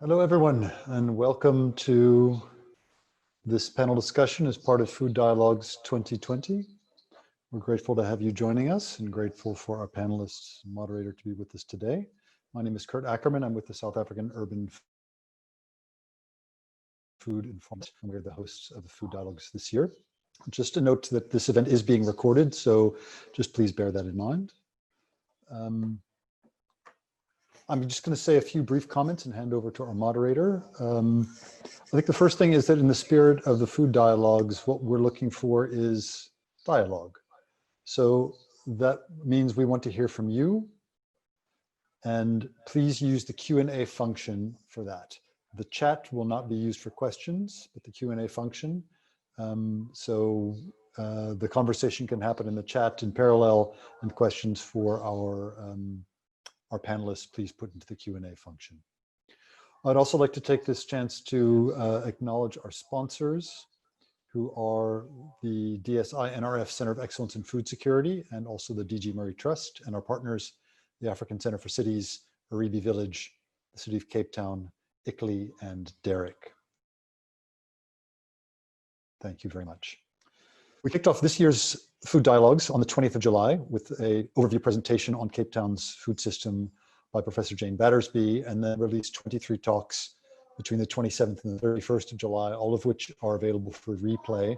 Hello, everyone, and welcome to this panel discussion as part of Food Dialogues 2020. We're grateful to have you joining us and grateful for our panelists and moderator to be with us today. My name is Kurt Ackerman. I'm with the South African Urban Food Informant, and we're the hosts of the Food Dialogues this year. Just a note that this event is being recorded, so just please bear that in mind. I'm just going to say a few brief comments and hand over to our moderator. I think the first thing is that in the spirit of the Food Dialogues, what we're looking for is dialogue. So that means we want to hear from you, and please use the Q&A function for that. The chat will not be used for questions, but the Q&A function. The conversation can happen in the chat in parallel, and questions for our panelists, please put into the Q&A function. I'd also like to take this chance to acknowledge our sponsors, who are the DSI NRF Center of Excellence in Food Security, and also the DG Murray Trust, and our partners, the African Center for Cities, Aribi Village, the City of Cape Town, Ickley, and Derrick. Thank you very much. We kicked off this year's Food Dialogues on the 20th of July with an overview presentation on Cape Town's food system by Professor Jane Battersby, and then released 23 talks between the 27th and the 31st of July, all of which are available for replay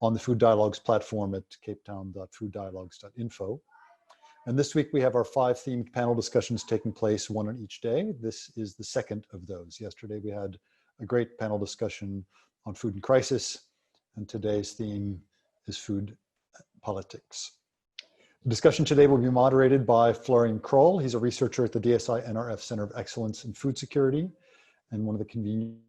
on the Food Dialogues platform at capetown.fooddialogues.info. And this week we have our 5 themed panel discussions taking place, one on each day. This is the second of those. Yesterday we had a great panel discussion on food and crisis, and today's theme is food politics. The discussion today will be moderated by Florian Kroll. He's a researcher at the DSI NRF Center of Excellence in Food Security and one of the conveners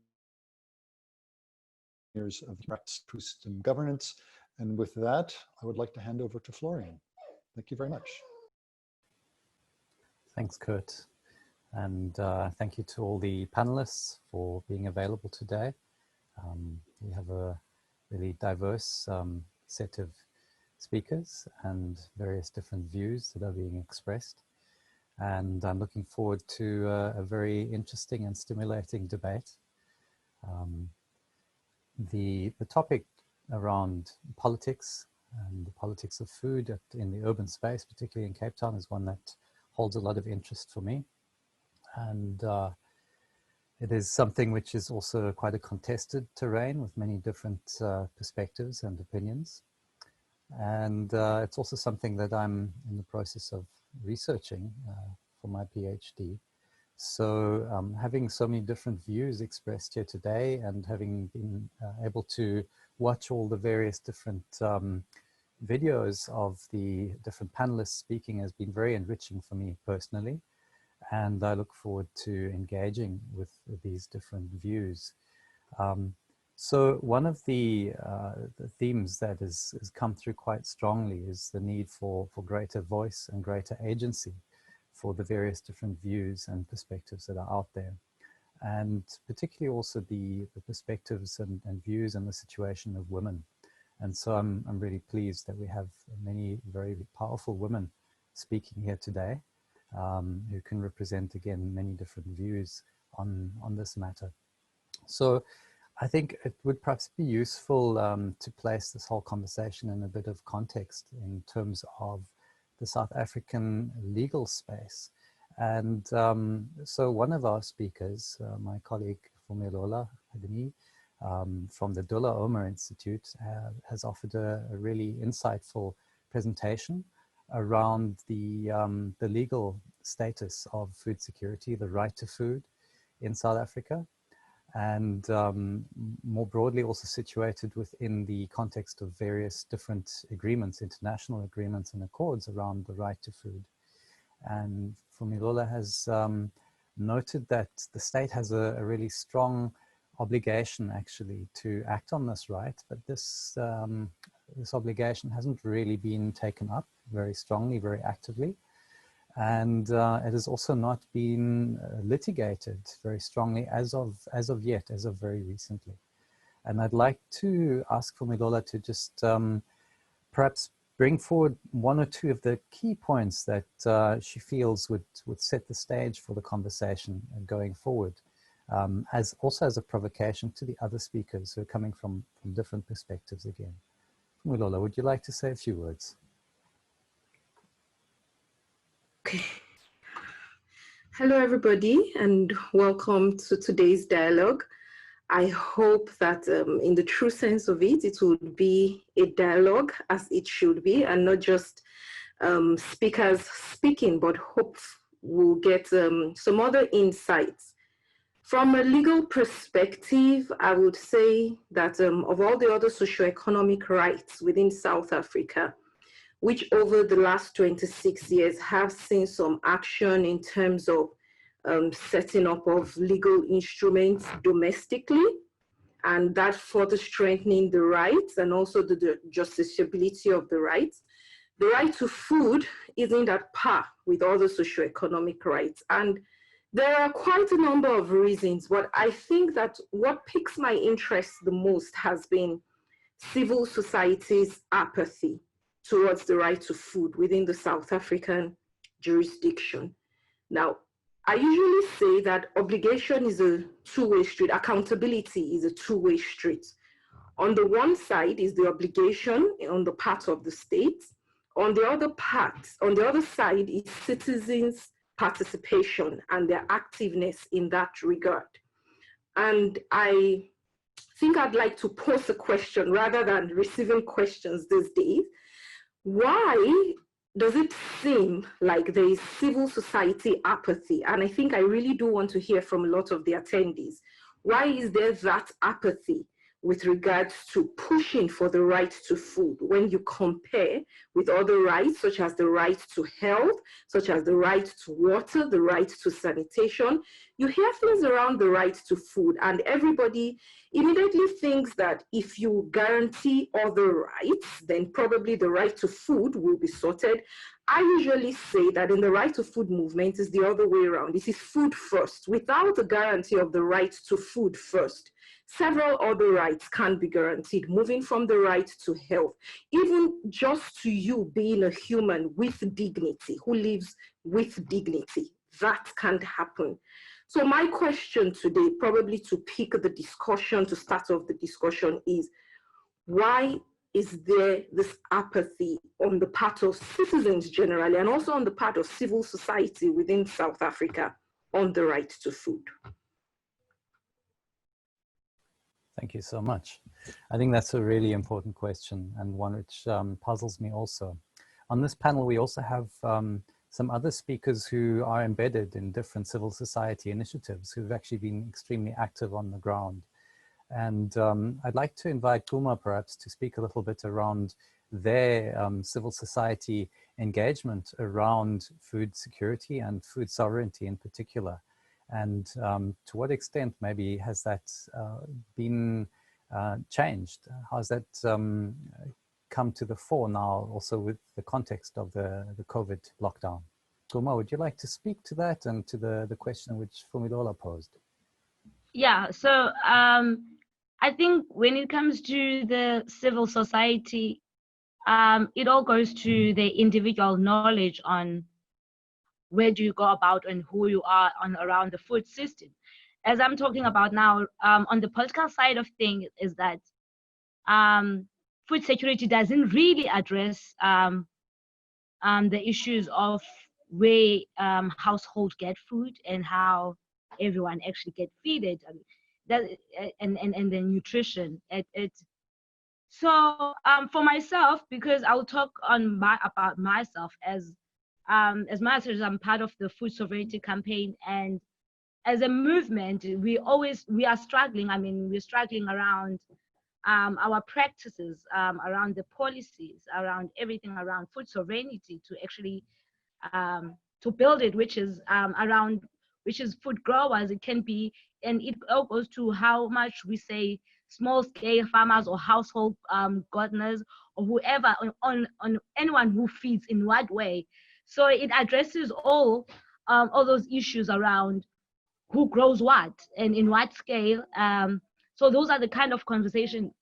of the food system governance. And with that, I would like to hand over to Florian. Thank you very much. Thanks, Kurt. And thank you to all the panelists for being available today. We have a really diverse set of speakers and various different views that are being expressed. And I'm looking forward to a very interesting and stimulating debate. The topic around politics and the politics of food in the urban space, particularly in Cape Town, is one that holds a lot of interest for me. And it is something which is also quite a contested terrain with many different perspectives and opinions. And it's also something that I'm in the process of researching for my PhD. So having so many different views expressed here today, and having been able to watch all the various different videos of the different panelists speaking has been very enriching for me personally. And I look forward to engaging with these different views. So one of the themes that has come through quite strongly is the need for greater voice and greater agency for the various different views and perspectives that are out there. And particularly also the perspectives and views and the situation of women. And so I'm really pleased that we have many very powerful women speaking here today, who can represent, again, many different views on this matter. So I think it would perhaps be useful to place this whole conversation in a bit of context in terms of the South African legal space. And so one of our speakers, my colleague Mpumelelo from the Dullah Omar Institute, has offered a really insightful presentation around the legal status of food security, the right to food in South Africa, and more broadly also situated within the context of various different agreements, international agreements and accords around the right to food. And Mpumelelo has noted that the state has a really strong obligation actually to act on this right, but this obligation hasn't really been taken up very strongly, very actively. And it has also not been litigated very strongly as of yet, as of very recently. And I'd like to ask Mpumelelo to just perhaps bring forward one or two of the key points that she feels would set the stage for the conversation going forward. as also as a provocation to the other speakers who are coming from different perspectives again. Mpumelelo, would you like to say a few words? Okay. Hello, everybody, and welcome to today's dialogue. I hope that in the true sense of it, it will be a dialogue as it should be, and not just speakers speaking, but hope we'll get some other insights. From a legal perspective, I would say that of all the other socio-economic rights within South Africa, which over the last 26 years have seen some action in terms of setting up of legal instruments domestically, and that further strengthening the rights and also the justiciability of the rights. The right to food isn't at par with other socioeconomic rights. And there are quite a number of reasons, but I think that what piques my interest the most has been civil society's apathy towards the right to food within the South African jurisdiction. Now, I usually say that obligation is a two-way street, accountability is a two-way street. On the one side is the obligation on the part of the state. On the other side is citizens' participation and their activeness in that regard. And I think I'd like to pose a question rather than receiving questions these days. Why does it seem like there is civil society apathy? And I think I really do want to hear from a lot of the attendees. Why is there that apathy with regards to pushing for the right to food when you compare with other rights, such as the right to health, such as the right to water, the right to sanitation? You hear things around the right to food, and everybody immediately thinks that if you guarantee other rights, then probably the right to food will be sorted. I usually say that in the right to food movement is the other way around. This is food first. Without the guarantee of the right to food first, several other rights can be guaranteed, moving from the right to health, even just to you being a human with dignity, who lives with dignity. That can't happen. So my question today, probably to pick the discussion, to start off the discussion, is why is there this apathy on the part of citizens generally, and also on the part of civil society within South Africa on the right to food? Thank you so much. I think that's a really important question, and one which puzzles me also. On this panel, we also have some other speakers who are embedded in different civil society initiatives who've actually been extremely active on the ground. And I'd like to invite Guma perhaps to speak a little bit around their civil society engagement around food security and food sovereignty in particular. And to what extent maybe has that been changed? How's that come to the fore now, also with the context of the COVID lockdown? Guma, would you like to speak to that and to the question which Mpumelelo posed? Yeah, so I think when it comes to the civil society, it all goes to the individual knowledge on where do you go about and who you are on around the food system. As I'm talking about now, on the political side of things is that food security doesn't really address the issues of where households get food and how everyone actually get fed and the nutrition. So for myself, because I'll talk about myself as much as I'm part of the food sovereignty campaign, and as a movement, we are struggling. I mean, we're struggling around our practices, around the policies, around everything around food sovereignty to actually to build it, which is food growers. It can be, and it all goes to how much we say small scale farmers or household gardeners or whoever on anyone who feeds in what way. So it addresses all those issues around who grows what and in what scale. So those are the kind of conservation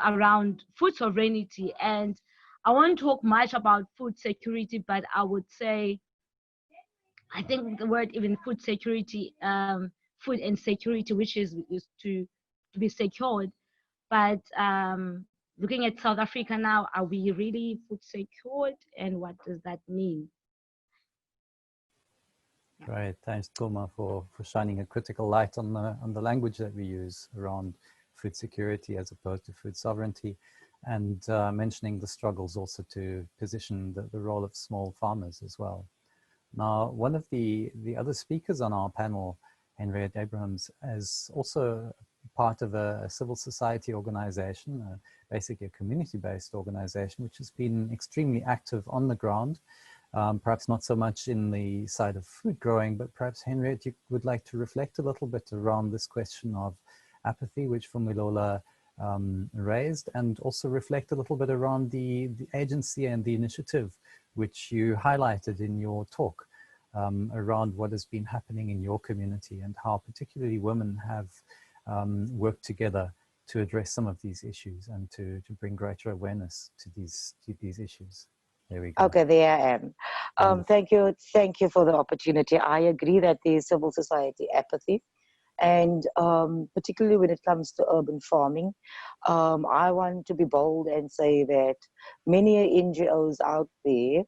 around food sovereignty. And I won't talk much about food security, but I would say I think the word even food security, food insecurity, which is to be secured. But looking at South Africa now, are we really food secured, and what does that mean? Great, thanks, Toma, for shining a critical light on the language that we use around food security as opposed to food sovereignty, and mentioning the struggles also to position the role of small farmers as well. Now, one of the other speakers on our panel, Henriette Abrahams, is also part of a civil society organization, basically a community-based organization, which has been extremely active on the ground. Perhaps not so much in the side of food growing, but perhaps Henriette, you would like to reflect a little bit around this question of apathy, which Mpumelelo raised, and also reflect a little bit around the agency and the initiative which you highlighted in your talk around what has been happening in your community and how particularly women have worked together to address some of these issues and to bring greater awareness to these issues. There we go. Okay, there I am. Thank you for the opportunity. I agree that there is civil society apathy, and particularly when it comes to urban farming, I want to be bold and say that many NGOs out there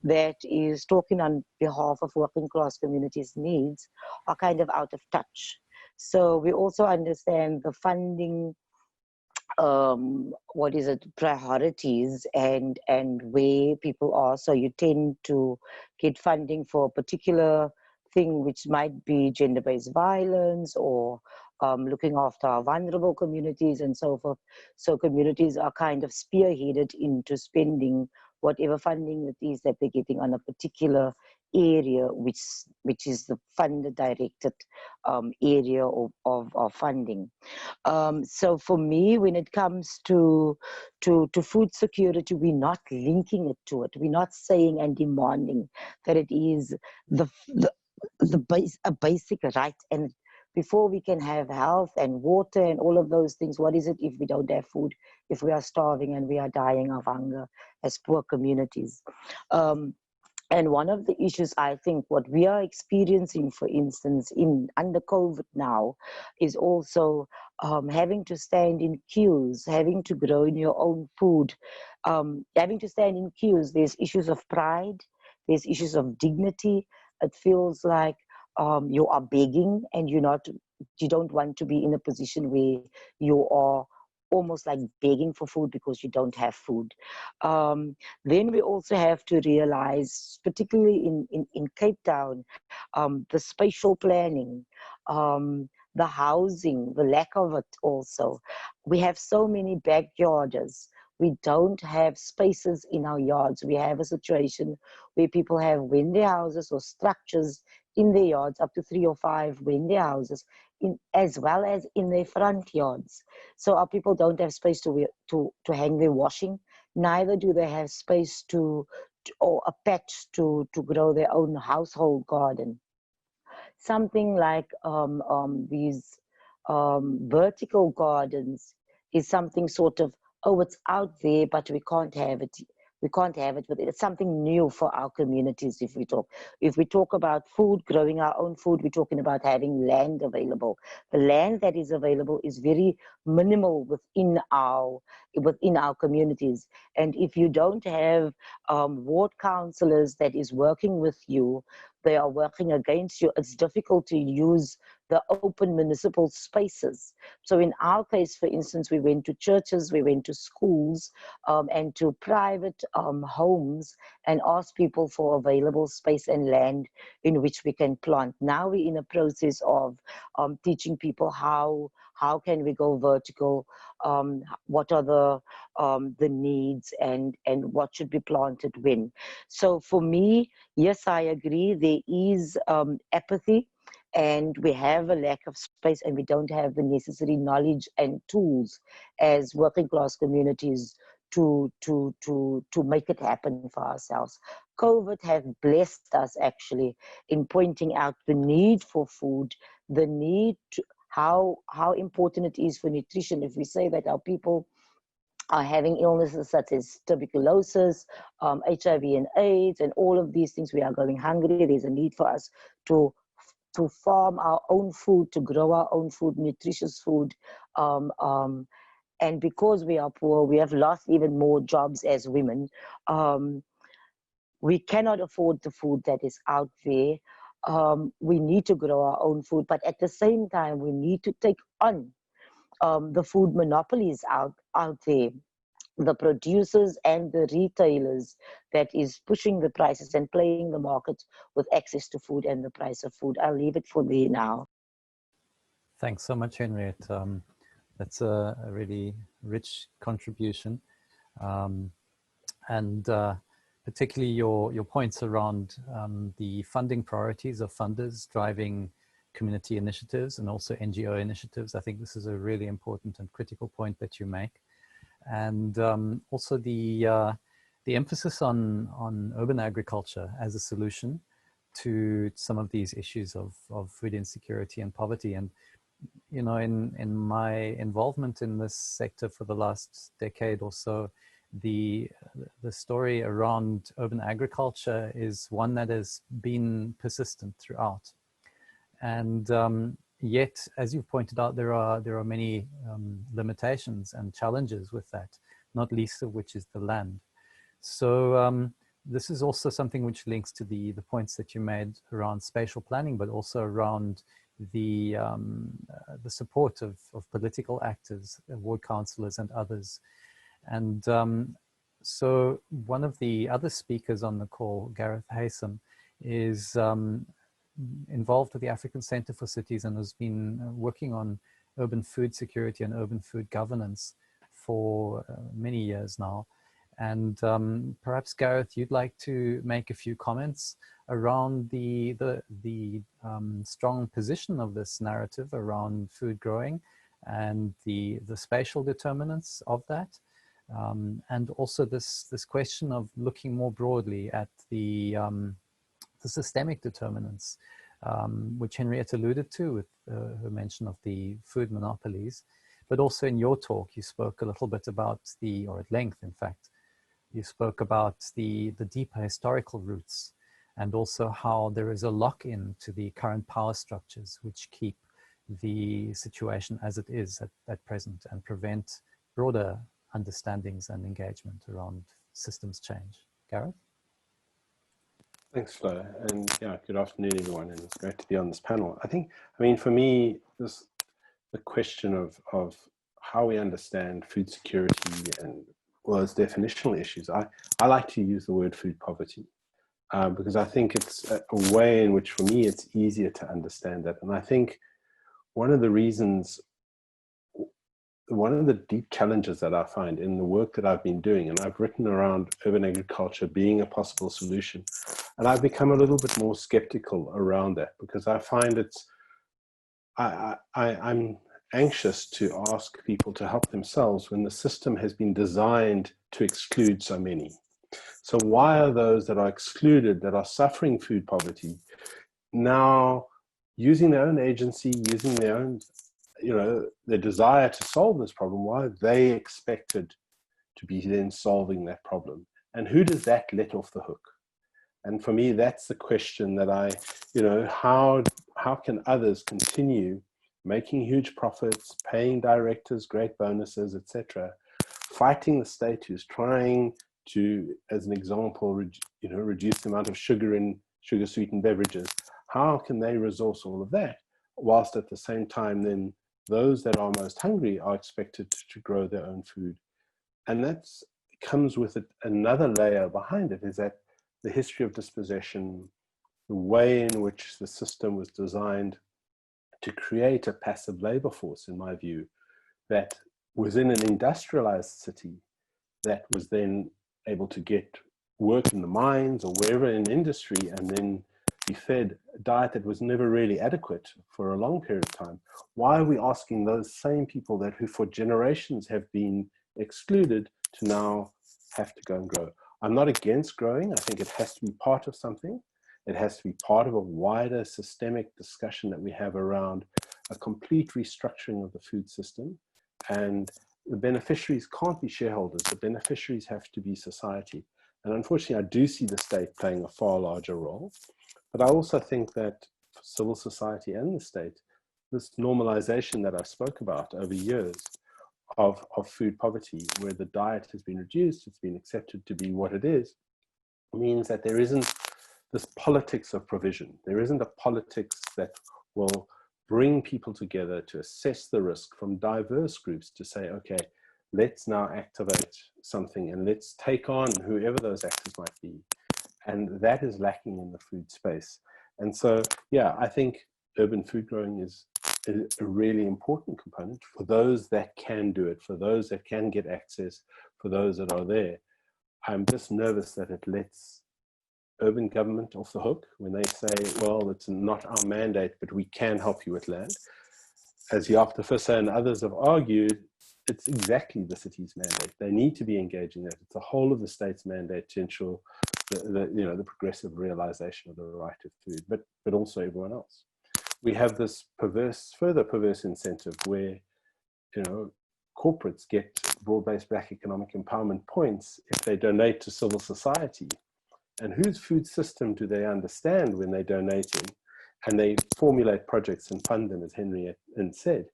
that is talking on behalf of working class communities' needs are kind of out of touch. So we also understand the funding, priorities and where people are. So you tend to get funding for a particular thing, which might be gender-based violence or looking after our vulnerable communities and so forth. So communities are kind of spearheaded into spending whatever funding it is that they're getting on a particular area, which is the funded directed area of funding. So for me, when it comes to food security, we're not linking it to it. We're not saying and demanding that it is a basic right. And before we can have health and water and all of those things, what is it if we don't have food, if we are starving and we are dying of hunger as poor communities? And one of the issues, I think, what we are experiencing, for instance, under COVID now, is also having to stand in queues, having to grow in your own food, having to stand in queues. There's issues of pride, there's issues of dignity. It feels like you are begging, and you don't want to be in a position where you are almost like begging for food because you don't have food. Then we also have to realize, particularly in Cape Town, the spatial planning, the housing, the lack of it also. We have so many backyarders. We don't have spaces in our yards. We have a situation where people have window houses or structures in their yards, up to 3 or 5 window houses, as well as in their front yards. So our people don't have space to hang their washing. Neither do they have space or a patch to grow their own household garden. Something like these vertical gardens is something sort of, oh, it's out there, but we can't have it. We can't have it, but it's something new for our communities. If we talk about food, growing our own food, we're talking about having land available. The land that is available is very minimal within our communities. And if you don't have ward councillors that is working with you, they are working against you, it's difficult to use the open municipal spaces. So in our case, for instance, we went to churches, we went to schools, and to private homes and asked people for available space and land in which we can plant. Now we're in a process of teaching people how can we go vertical, what are the needs, and what should be planted when. So for me, yes, I agree, there is apathy, and we have a lack of space, and we don't have the necessary knowledge and tools as working class communities to make it happen for ourselves. COVID has blessed us actually in pointing out the need for food, the need to how important it is for nutrition. If we say that our people are having illnesses such as tuberculosis, HIV and AIDS, and all of these things. We are going hungry. There's a need for us to farm our own food, to grow our own food, nutritious food. And because we are poor, we have lost even more jobs as women. We cannot afford the food that is out there. We need to grow our own food, but at the same time, we need to take on the food monopolies out there, the producers and the retailers that is pushing the prices and playing the market with access to food and the price of food. I'll leave it for there now. Thanks so much, Henriette. That's a really rich contribution. And particularly your points around the funding priorities of funders driving community initiatives and also NGO initiatives. I think this is a really important and critical point that you make. And also the emphasis on urban agriculture as a solution to some of these issues of food insecurity and poverty. And, you know, in my involvement in this sector for the last decade or so, the story around urban agriculture is one that has been persistent throughout. And yet, as you've pointed out, there are many limitations and challenges with that, not least of which is the land. So this is also something which links to the points that you made around spatial planning, but also around the support of political actors, ward councillors and others. And so one of the other speakers on the call, Gareth Haysom, is involved with the African Centre for Cities and has been working on urban food security and urban food governance for many years now. And perhaps, Gareth, you'd like to make a few comments around the strong position of this narrative around food growing and the spatial determinants of that. And also this question of looking more broadly at the systemic determinants, which Henriette alluded to with her mention of the food monopolies. But also in your talk, you spoke a little bit about or at length, in fact, you spoke about the deeper historical roots and also how there is a lock-in to the current power structures which keep the situation as it is at present and prevent broader understandings and engagement around systems change. Gareth? Thanks, Flo. And yeah, good afternoon, everyone. And it's great to be on this panel. I mean, for me, the question of how we understand food security and its definitional issues, I like to use the word food poverty because I think it's a way in which, for me, it's easier to understand that. And I think one of the deep challenges that I find in the work that I've been doing, and I've written around urban agriculture being a possible solution, and I've become a little bit more skeptical around that because I find I'm anxious to ask people to help themselves when the system has been designed to exclude so many. So why are those that are excluded, that are suffering food poverty, now using their own agency, using their own, their desire to solve this problem, why are they expected to be then solving that problem? And who does that let off the hook? And for me, that's the question that how can others continue making huge profits, paying directors great bonuses, etc., fighting the state who's trying to, as an example, reduce the amount of sugar in sugar-sweetened beverages? How can they resource all of that, whilst at the same time then those that are most hungry are expected to grow their own food? And that comes with another layer behind it, is that the history of dispossession, the way in which the system was designed to create a passive labor force, in my view, that was in an industrialized city that was then able to get work in the mines or wherever in industry and then be fed a diet that was never really adequate for a long period of time. Why are we asking those same people who for generations have been excluded to now have to go and grow? I'm not against growing. I think it has to be part of something. It has to be part of a wider systemic discussion that we have around a complete restructuring of the food system and the beneficiaries can't be shareholders. The beneficiaries have to be society. And unfortunately, I do see the state playing a far larger role. But I also think that for civil society and the state, this normalization that I spoke about over years of food poverty, where the diet has been reduced, it's been accepted to be what it is, means that there isn't this politics of provision. There isn't a politics that will bring people together to assess the risk from diverse groups to say, okay, let's now activate something and let's take on whoever those actors might be. And that is lacking in the food space. And so, yeah, I think urban food growing is a really important component for those that can do it, for those that can get access, for those that are there. I'm just nervous that it lets urban government off the hook when they say, well, it's not our mandate, but we can help you with land. As Jaap de Visser and others have argued, it's exactly the city's mandate. They need to be engaging that. It's the whole of the state's mandate to ensure the progressive realization of the right to food, but also everyone else. We have this further perverse incentive where, corporates get broad-based Black economic empowerment points if they donate to civil society. And whose food system do they understand when they're donating? And they formulate projects and fund them, as Henriette said.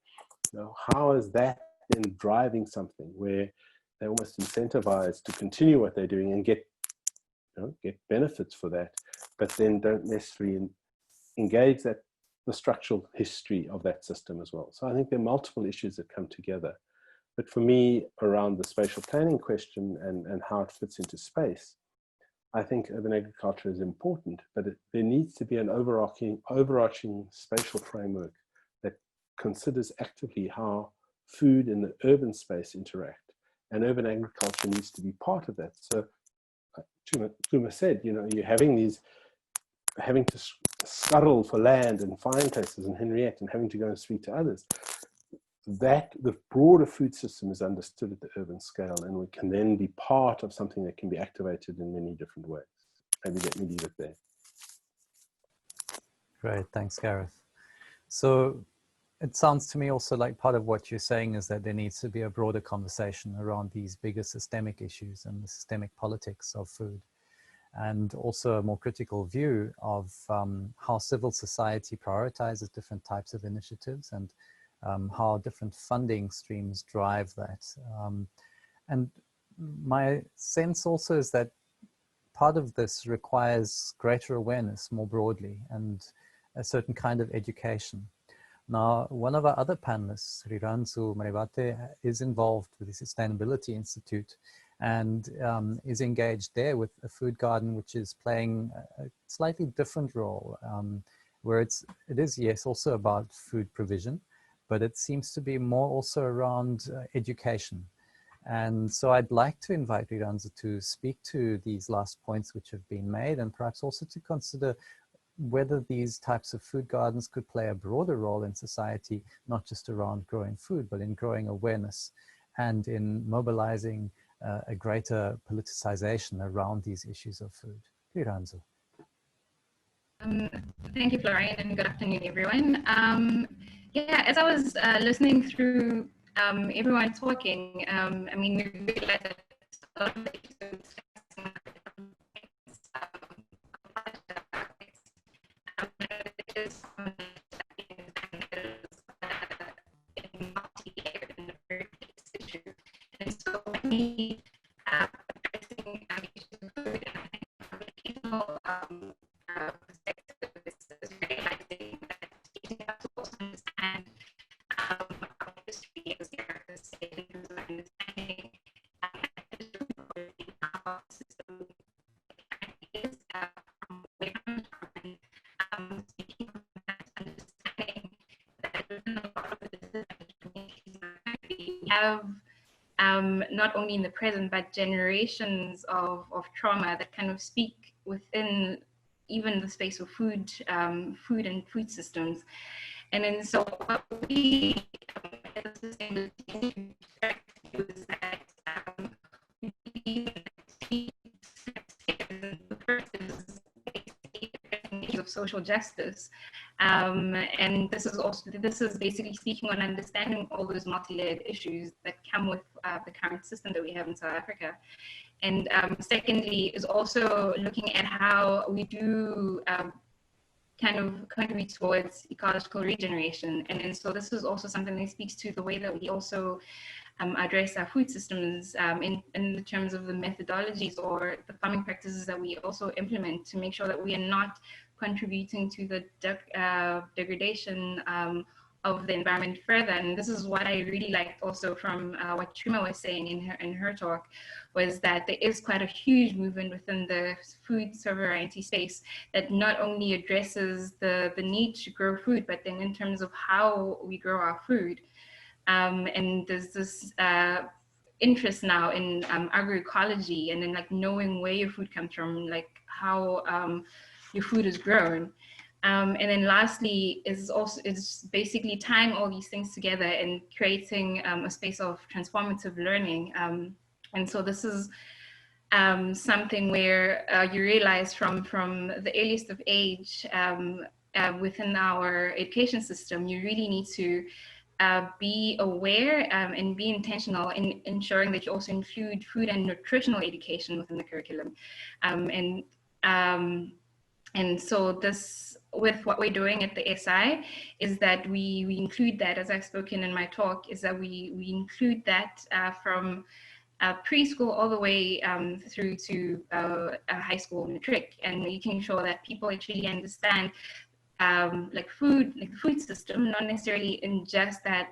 How is that then driving something where they're almost incentivized to continue what they're doing and get benefits for that, but then don't necessarily engage the structural history of that system as well. So I think there are multiple issues that come together. But for me, around the spatial planning question and how it fits into space, I think urban agriculture is important, but there needs to be an overarching spatial framework that considers actively how food in the urban space interact, and urban agriculture needs to be part of that. So Tuma said, you're having to scuttle for land and find places, and Henriette, and having to go and speak to others. That the broader food system is understood at the urban scale, and we can then be part of something that can be activated in many different ways. Maybe let me leave it there. Great, thanks, Gareth. So it sounds to me also like part of what you're saying is that there needs to be a broader conversation around these bigger systemic issues and the systemic politics of food, and also a more critical view of how civil society prioritizes different types of initiatives and how different funding streams drive that. And my sense also is that part of this requires greater awareness more broadly and a certain kind of education. Now, one of our other panelists, Riranzu Maribate, is involved with the Sustainability Institute and is engaged there with a food garden, which is playing a slightly different role, where it is, yes, also about food provision, but it seems to be more also around education. And so I'd like to invite Riranzu to speak to these last points which have been made, and perhaps also to consider whether these types of food gardens could play a broader role in society, not just around growing food, but in growing awareness and in mobilizing a greater politicization around these issues of food. Riranzu. Thank you, Florian, and good afternoon, everyone. Yeah, as I was listening through everyone talking, I mean, we realized that a lot of the issues and so we addressing issues of food, and I think from a regional perspective is realizing that teaching us to also understand our history, as Gareth has said, in terms of understanding our system is where it comes from, and speaking of that, understanding that within a lot of the disadvantaged communities in our country, we have not only in the present, but generations of trauma that kind of speak within even the space of food, food and food systems. And then so what we as a sustainability is that we the first is issues of social justice, and this is basically speaking on understanding all those multi-layered issues that come with the current system that we have in South Africa. And secondly, is also looking at how we do kind of contribute towards ecological regeneration. And so this is also something that speaks to the way that we also address our food systems in the terms of the methodologies or the farming practices that we also implement to make sure that we are not contributing to the degradation of the environment further. And this is what I really liked also from what Trima was saying in her talk, was that there is quite a huge movement within the food sovereignty space that not only addresses the need to grow food, but then in terms of how we grow our food. And there's this interest now in agroecology, and then like knowing where your food comes from, like how your food is grown. And then lastly is basically tying all these things together and creating a space of transformative learning. And so this is something where you realize from the earliest of age within our education system, you really need to be aware and be intentional in ensuring that you also include food and nutritional education within the curriculum. And so this, with what we're doing at the ASRI, is that we include that, as I've spoken in my talk, is that we include that from preschool all the way through to high school matric, and making sure that people actually understand like the food system, not necessarily in just that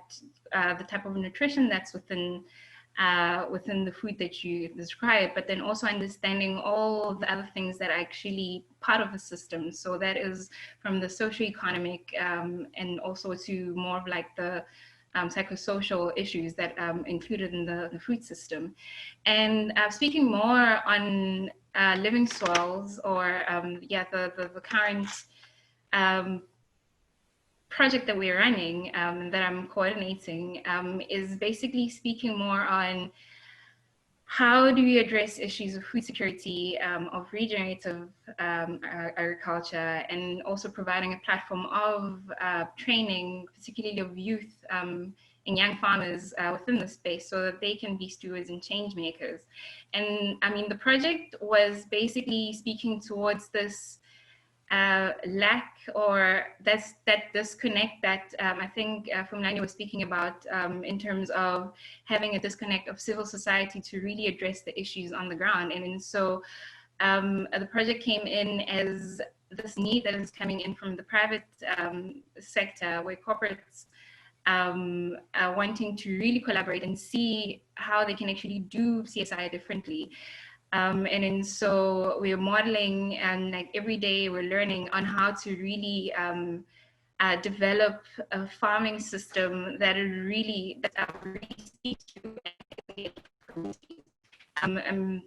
the type of nutrition that's within the food that you describe, but then also understanding all the other things that are actually part of the system. So that is from the socio-economic and also to more of like the psychosocial issues that included in the food system. And speaking more on living soils, or the current project that we're running that I'm coordinating is basically speaking more on how do we address issues of food security, of regenerative agriculture, and also providing a platform of training, particularly of youth and young farmers within the space, so that they can be stewards and change makers. And I mean, the project was basically speaking towards this lack, or that disconnect that I think Mpumelelo was speaking about in terms of having a disconnect of civil society to really address the issues on the ground. And so the project came in as this need that is coming in from the private sector, where corporates are wanting to really collaborate and see how they can actually do CSI differently. And so we're modeling, and like every day we're learning on how to really develop a farming system that really speaks to and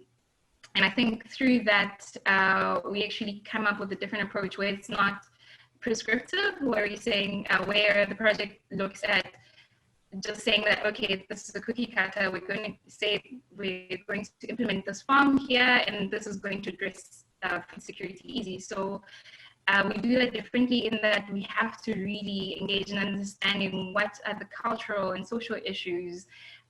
I think through that we actually come up with a different approach where it's not prescriptive, where we're saying where the project looks at just saying that, okay, this is a cookie cutter, we're going to say we're going to implement this farm here, and this is going to address food security easy. So we do that differently in that we have to really engage in understanding what are the cultural and social issues,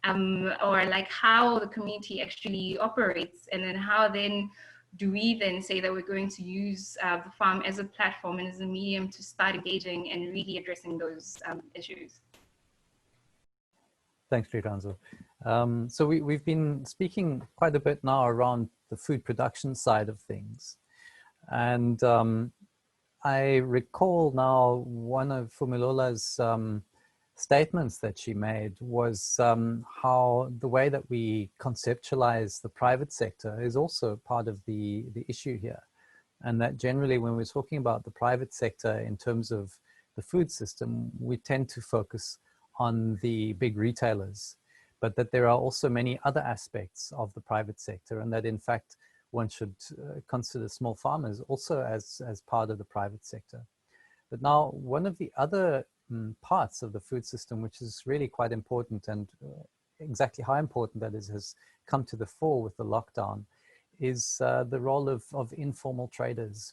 or like how the community actually operates, and then how then do we then say that we're going to use the farm as a platform and as a medium to start engaging and really addressing those issues. Thanks, Ritanzo. So we've been speaking quite a bit now around the food production side of things. And I recall now one of Mpumelela's statements that she made was how the way that we conceptualize the private sector is also part of the issue here. And that generally when we're talking about the private sector in terms of the food system, we tend to focus on the big retailers, but that there are also many other aspects of the private sector, and that in fact one should consider small farmers also as part of the private sector. But now one of the other parts of the food system, which is really quite important, and exactly how important that is has come to the fore with the lockdown, is the role of informal traders,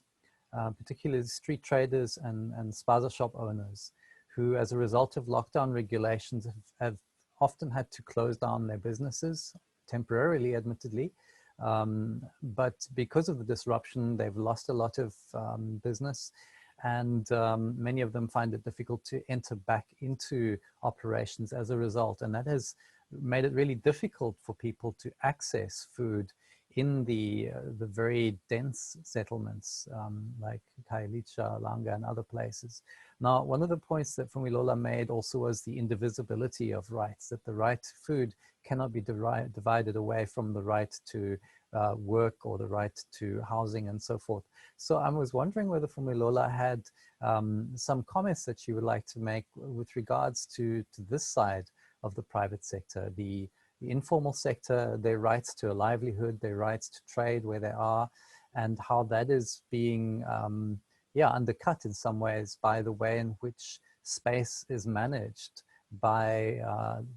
particularly street traders and spaza shop owners, who as a result of lockdown regulations have often had to close down their businesses, temporarily, admittedly. But because of the disruption, they've lost a lot of business, and many of them find it difficult to enter back into operations as a result. And that has made it really difficult for people to access food in the very dense settlements like Khayelitsha, Langa, and other places. Now, one of the points that Mpumelelo made also was the indivisibility of rights, that the right to food cannot be divided away from the right to work or the right to housing and so forth. So I was wondering whether Mpumelelo had some comments that you would like to make with regards to this side of the private sector, the informal sector, their rights to a livelihood, their rights to trade where they are, and how that is being undercut in some ways by the way in which space is managed by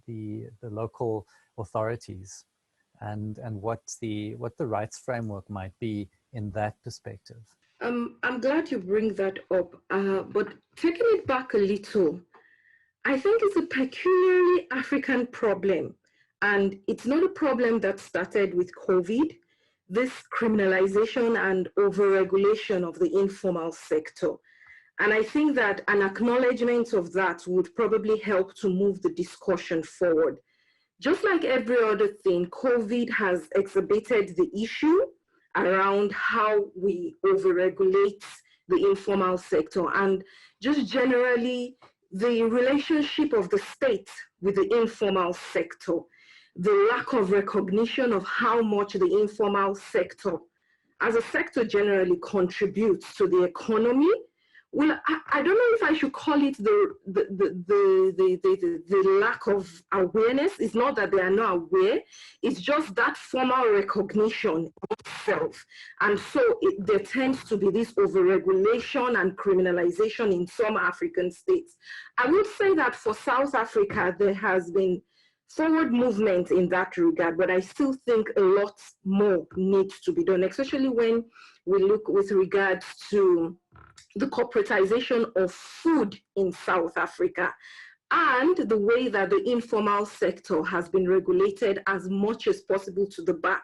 the local authorities, and what the rights framework might be in that perspective. I'm glad you bring that up, but taking it back a little, I think it's a peculiarly African problem. And it's not a problem that started with COVID, this criminalization and overregulation of the informal sector. And I think that an acknowledgement of that would probably help to move the discussion forward. Just like every other thing, COVID has exacerbated the issue around how we overregulate the informal sector, and just generally the relationship of the state with the informal sector. The lack of recognition of how much the informal sector, as a sector generally, contributes to the economy. Well, I don't know if I should call it the lack of awareness. It's not that they are not aware. It's just that formal recognition itself. And so there tends to be this overregulation and criminalization in some African states. I would say that for South Africa, there has been forward movement in that regard, but I still think a lot more needs to be done, especially when we look with regards to the corporatization of food in South Africa and the way that the informal sector has been regulated as much as possible to the back.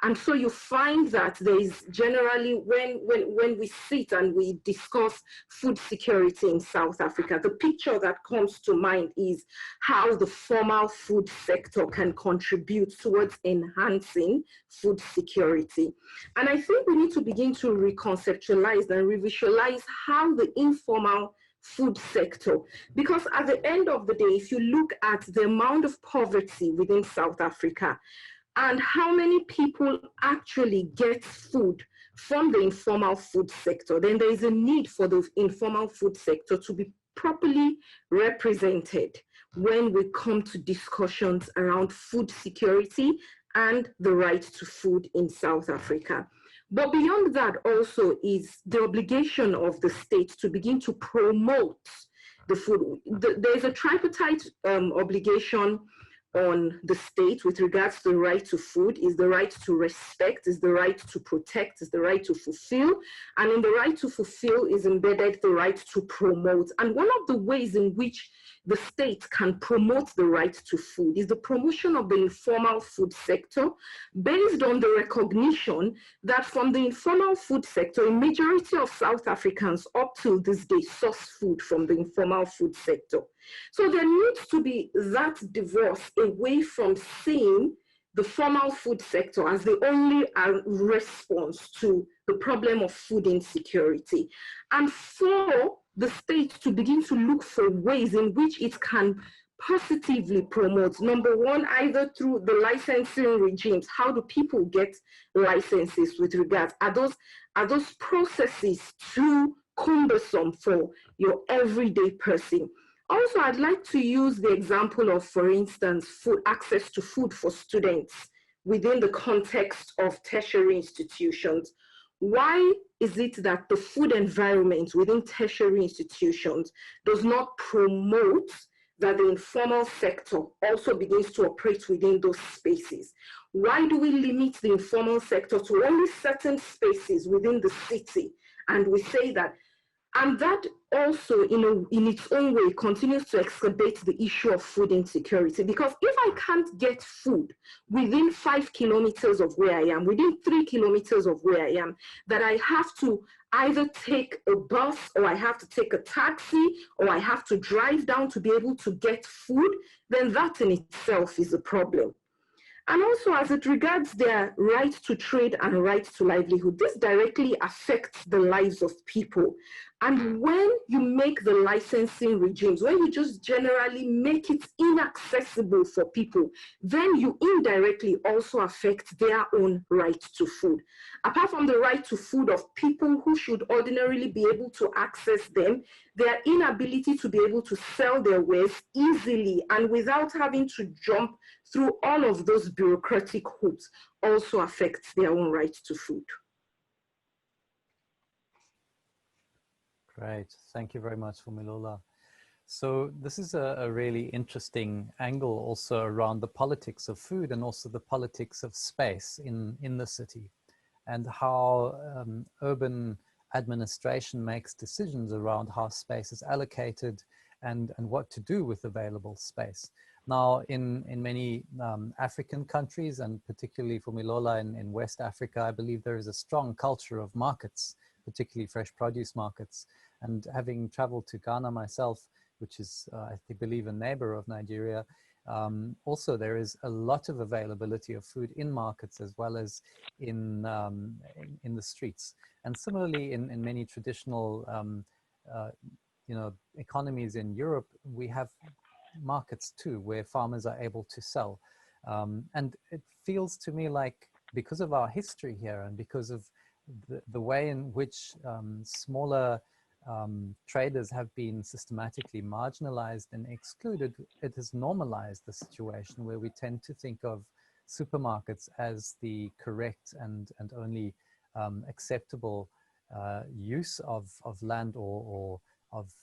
And so you find that there is generally, when we sit and we discuss food security in South Africa, the picture that comes to mind is how the formal food sector can contribute towards enhancing food security. And I think we need to begin to reconceptualize and revisualize how the informal food sector, because at the end of the day, if you look at the amount of poverty within South Africa and how many people actually get food from the informal food sector, then there is a need for the informal food sector to be properly represented when we come to discussions around food security and the right to food in South Africa. But beyond that also is the obligation of the state to begin to promote the food. There's a tripartite obligation on the state with regards to the right to food, is the right to respect, is the right to protect, is the right to fulfill. And in the right to fulfill is embedded the right to promote. And one of the ways in which the state can promote the right to food is the promotion of the informal food sector based on the recognition that from the informal food sector, a majority of South Africans up to this day source food from the informal food sector. So there needs to be that divorce away from seeing the formal food sector as the only response to the problem of food insecurity, and for the state to begin to look for ways in which it can positively promote. Number one, either through the licensing regimes. How do people get licenses with regards? Are those processes too cumbersome for your everyday person? Also, I'd like to use the example of, for instance, food access to food for students within the context of tertiary institutions. Why is it that the food environment within tertiary institutions does not promote that the informal sector also begins to operate within those spaces? Why do we limit the informal sector to only certain spaces within the city? And we say that And that also, in its own way, continues to exacerbate the issue of food insecurity. Because if I can't get food within 5 kilometers of where I am, within 3 kilometers of where I am, that I have to either take a bus, or I have to take a taxi, or I have to drive down to be able to get food, then that in itself is a problem. And also, as it regards their right to trade and right to livelihood, this directly affects the lives of people. And when you make the licensing regimes, when you just generally make it inaccessible for people, then you indirectly also affect their own right to food. Apart from the right to food of people who should ordinarily be able to access them, their inability to be able to sell their wares easily and without having to jump through all of those bureaucratic hoops also affects their own right to food. Great, thank you very much, Fumilola. So this is a really interesting angle also around the politics of food and also the politics of space in the city, and how urban administration makes decisions around how space is allocated and what to do with available space. Now, in many African countries, and particularly for Fumilola in West Africa, I believe there is a strong culture of markets, particularly fresh produce markets. And having traveled to Ghana myself, which is, I believe, a neighbor of Nigeria, also there is a lot of availability of food in markets as well as in the streets. And similarly, in many traditional economies in Europe, we have markets too, where farmers are able to sell. And it feels to me like, because of our history here and because of the way in which smaller traders have been systematically marginalized and excluded, it has normalized the situation where we tend to think of supermarkets as the correct and only acceptable use of land or of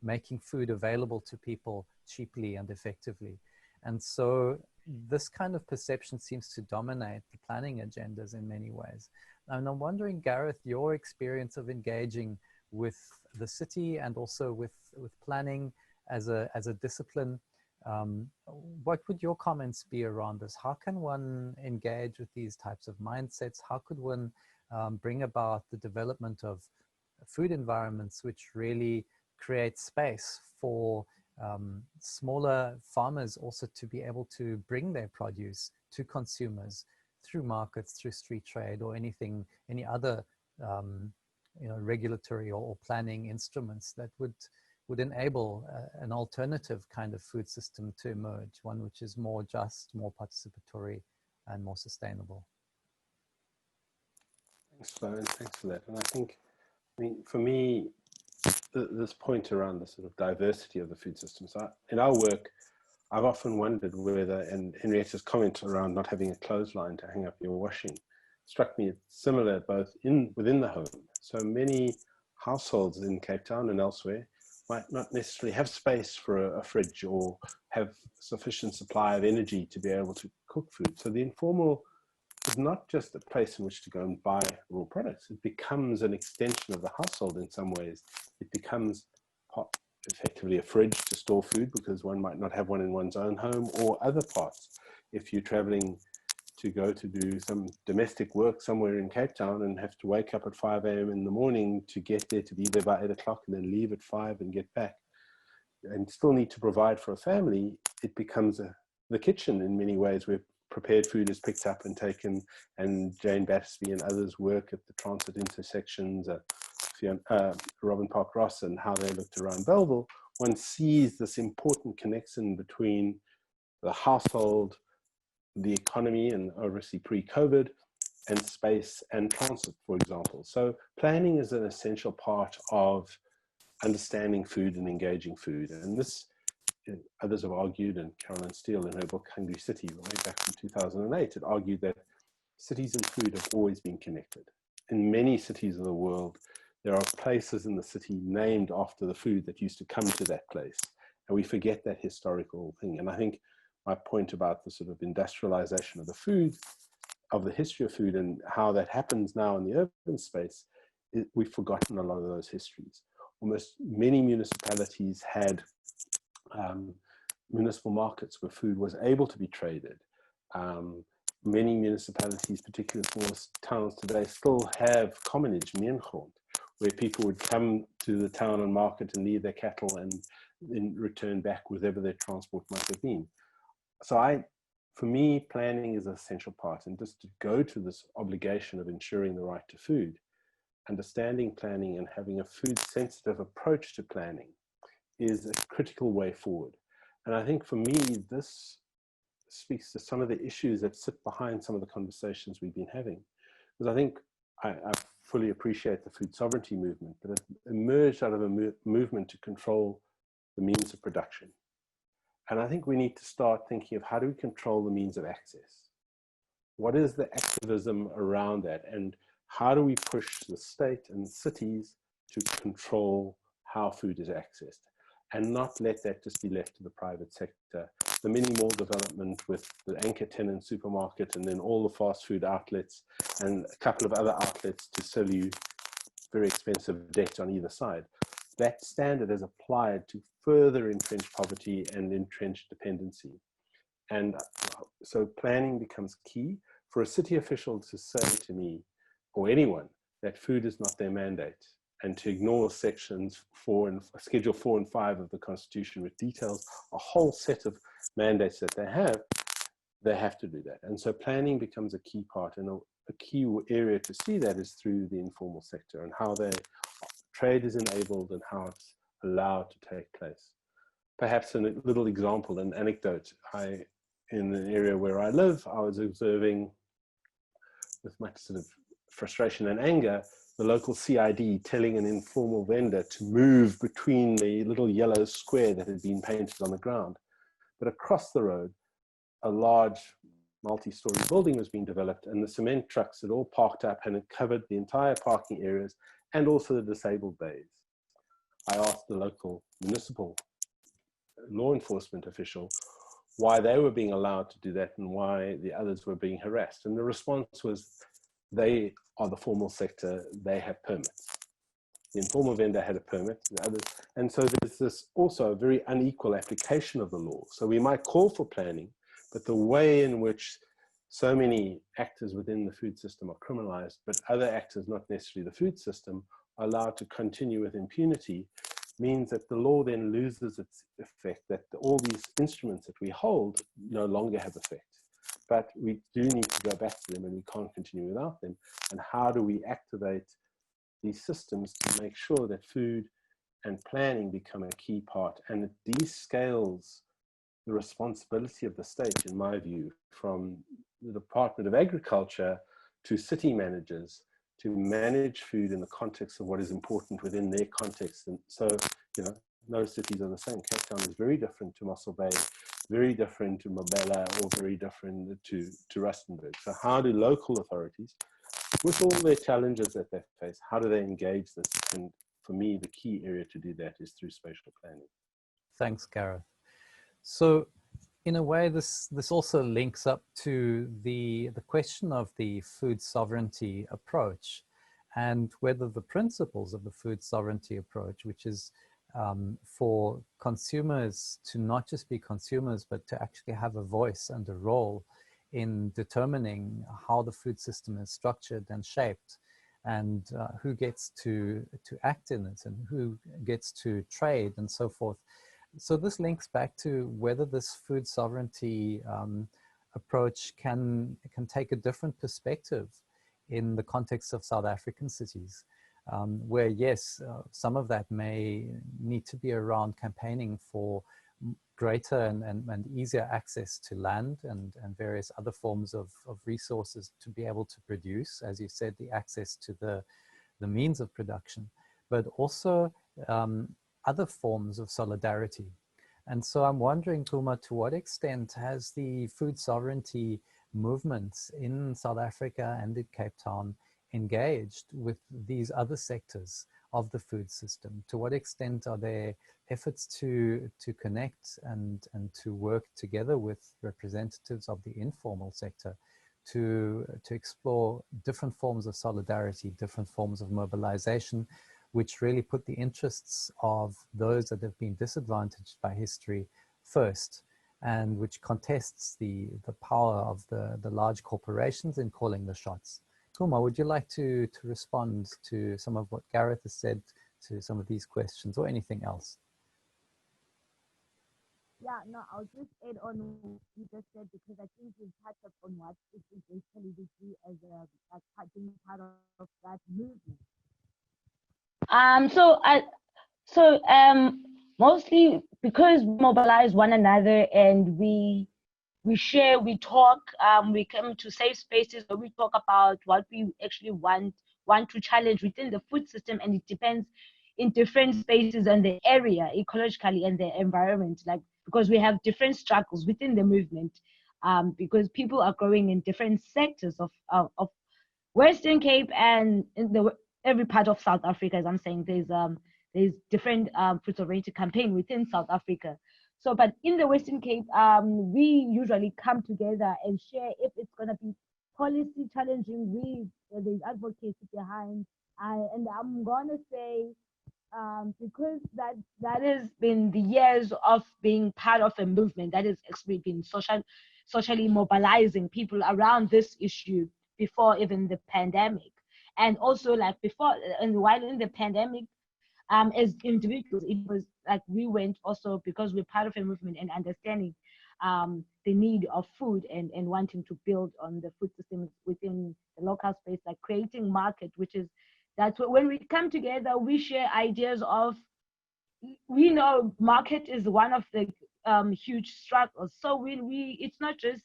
making food available to people cheaply and effectively. And so this kind of perception seems to dominate the planning agendas in many ways. And I'm wondering, Gareth, your experience of engaging with the city and also with planning as a discipline, what would your comments be around this? How can one engage with these types of mindsets? How could one bring about the development of food environments which really create space for smaller farmers also to be able to bring their produce to consumers through markets, through street trade, or any other regulatory or planning instruments that would enable an alternative kind of food system to emerge, one which is more just, more participatory, and more sustainable? Thanks, Flo, and thanks for that. And I mean, for me, this point around the sort of diversity of the food systems. In our work, I've often wondered whether, and Henrietta's comment around not having a clothesline to hang up your washing struck me as similar both within the home. So many households in Cape Town and elsewhere might not necessarily have space for a fridge or have sufficient supply of energy to be able to cook food. So the informal is not just a place in which to go and buy raw products. It becomes an extension of the household in some ways. It becomes effectively a fridge to store food, because one might not have one in one's own home, or other parts. If you're traveling to go to do some domestic work somewhere in Cape Town and have to wake up at 5 a.m. in the morning to get there, to be there by 8 o'clock and then leave at 5 and get back, and still need to provide for a family, it becomes the kitchen in many ways, where prepared food is picked up and taken, and Jane Battersby and others work at the transit intersections, Robin Park Ross, and how they looked around Belleville. One sees this important connection between the household, the economy, and obviously pre-COVID, and space and transit, for example. So planning is an essential part of understanding food and engaging food. And this, others have argued, and Caroline Steele in her book Hungry City, way back from 2008, it argued that cities and food have always been connected. In many cities of the world, there are places in the city named after the food that used to come to that place. And we forget that historical thing. And I think my point about the sort of industrialization of the food, of the history of food, and how that happens now in the urban space, we've forgotten a lot of those histories. almost many municipalities had municipal markets where food was able to be traded. Many municipalities, particularly small towns today, still have commonage, meengrond, where people would come to the town and market and leave their cattle and then return back whatever their transport might have been. So for me, planning is an essential part, and just to go to this obligation of ensuring the right to food, understanding planning and having a food-sensitive approach to planning is a critical way forward. And I think for me, this speaks to some of the issues that sit behind some of the conversations we've been having. Because I think I fully appreciate the food sovereignty movement, but it emerged out of a movement to control the means of production. And I think we need to start thinking of how do we control the means of access? What is the activism around that? And how do we push the state and cities to control how food is accessed? And not let that just be left to the private sector. The mini mall development with the anchor tenant supermarket and then all the fast food outlets and a couple of other outlets to sell you very expensive debt on either side. That standard is applied to further entrench poverty and entrench dependency. And so planning becomes key for a city official to say to me or anyone that food is not their mandate, and to ignore sections Schedule 4 and 5 of the Constitution, which details a whole set of mandates that they have to do that. And so planning becomes a key part, and a key area to see that is through the informal sector and how trade is enabled and how it's allowed to take place. Perhaps a little example, an anecdote. In the area where I live, I was observing with much sort of frustration and anger, the local CID telling an informal vendor to move between the little yellow square that had been painted on the ground. But across the road, a large multi-story building was being developed, and the cement trucks had all parked up and it covered the entire parking areas and also the disabled bays. I asked the local municipal law enforcement official why they were being allowed to do that and why the others were being harassed. And the response was, they are the formal sector, they have permits. The informal vendor had a permit, the others, and so there's this also a very unequal application of the law. So we might call for planning, but the way in which so many actors within the food system are criminalized, but other actors, not necessarily the food system, are allowed to continue with impunity, means that the law then loses its effect, that all these instruments that we hold no longer have effect. But we do need to go back to them, and we can't continue without them. And how do we activate these systems to make sure that food and planning become a key part? And it descales the responsibility of the state, in my view, from the Department of Agriculture to city managers to manage food in the context of what is important within their context. And so, no cities are the same. Cape Town is very different to Mossel Bay, very different to Mpumelelo, or very different to Rustenburg. So how do local authorities, with all their challenges that they face, how do they engage this? And for me, the key area to do that is through spatial planning. Thanks, Gareth. So in a way, this also links up to the question of the food sovereignty approach, and whether the principles of the food sovereignty approach, which is for consumers to not just be consumers, but to actually have a voice and a role in determining how the food system is structured and shaped, and who gets to act in it and who gets to trade and so forth. So this links back to whether this food sovereignty approach can take a different perspective in the context of South African cities, where yes, some of that may need to be around campaigning for greater and easier access to land and various other forms of resources to be able to produce, as you said, the access to the means of production, but also other forms of solidarity. And so I'm wondering, Puma, to what extent has the food sovereignty movements in South Africa and in Cape Town engaged with these other sectors of the food system? To what extent are there efforts to connect and to work together with representatives of the informal sector to explore different forms of solidarity, different forms of mobilization, which really put the interests of those that have been disadvantaged by history first, and which contests the power of the large corporations in calling the shots. Tuma, would you like to respond to some of what Gareth has said, to some of these questions, or anything else? Yeah, no, I'll just add on what you just said, because I think you've touched upon what it is basically we do as being part of that movement. Mostly because we mobilize one another and we share, we talk, we come to safe spaces where we talk about what we actually want to challenge within the food system, and it depends in different spaces and the area, ecologically, and the environment, like, because we have different struggles within the movement, because people are growing in different sectors of Western Cape and in every part of South Africa. As I'm saying, there's different food sovereignty campaign within South Africa. So, but in the Western Cape, we usually come together and share if it's going to be policy challenging. There's advocacy behind, and I'm going to say, because that has been the years of being part of a movement that has actually been socially mobilizing people around this issue before even the pandemic, and also like before and while in the pandemic, as individuals, it was like we went also because we're part of a movement and understanding the need of food and wanting to build on the food systems within the local space, like creating market, which is that's when we come together, we share ideas of, we know market is one of the huge struggles. So it's not just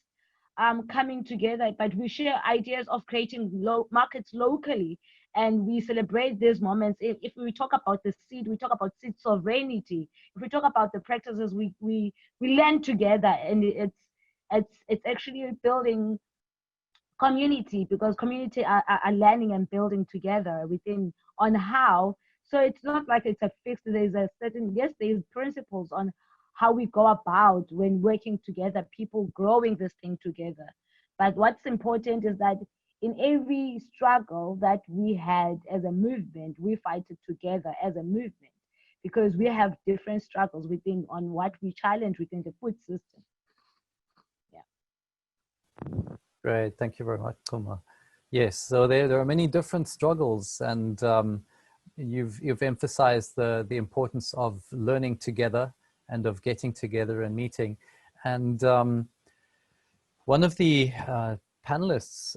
coming together, but we share ideas of creating markets locally, and we celebrate these moments. If we talk about the seed, we talk about seed sovereignty. If we talk about the practices, we learn together, and it's actually building community, because community are learning and building together within on how. So it's not like it's a fixed, there's a certain, yes, there's principles on how we go about when working together, people growing this thing together. But what's important is that in every struggle that we had as a movement, we fight it together as a movement, because we have different struggles within on what we challenge within the food system. Great, thank you very much, Kuma. Yes, so there are many different struggles, and you've emphasized the importance of learning together and of getting together and meeting. And one of the panelists,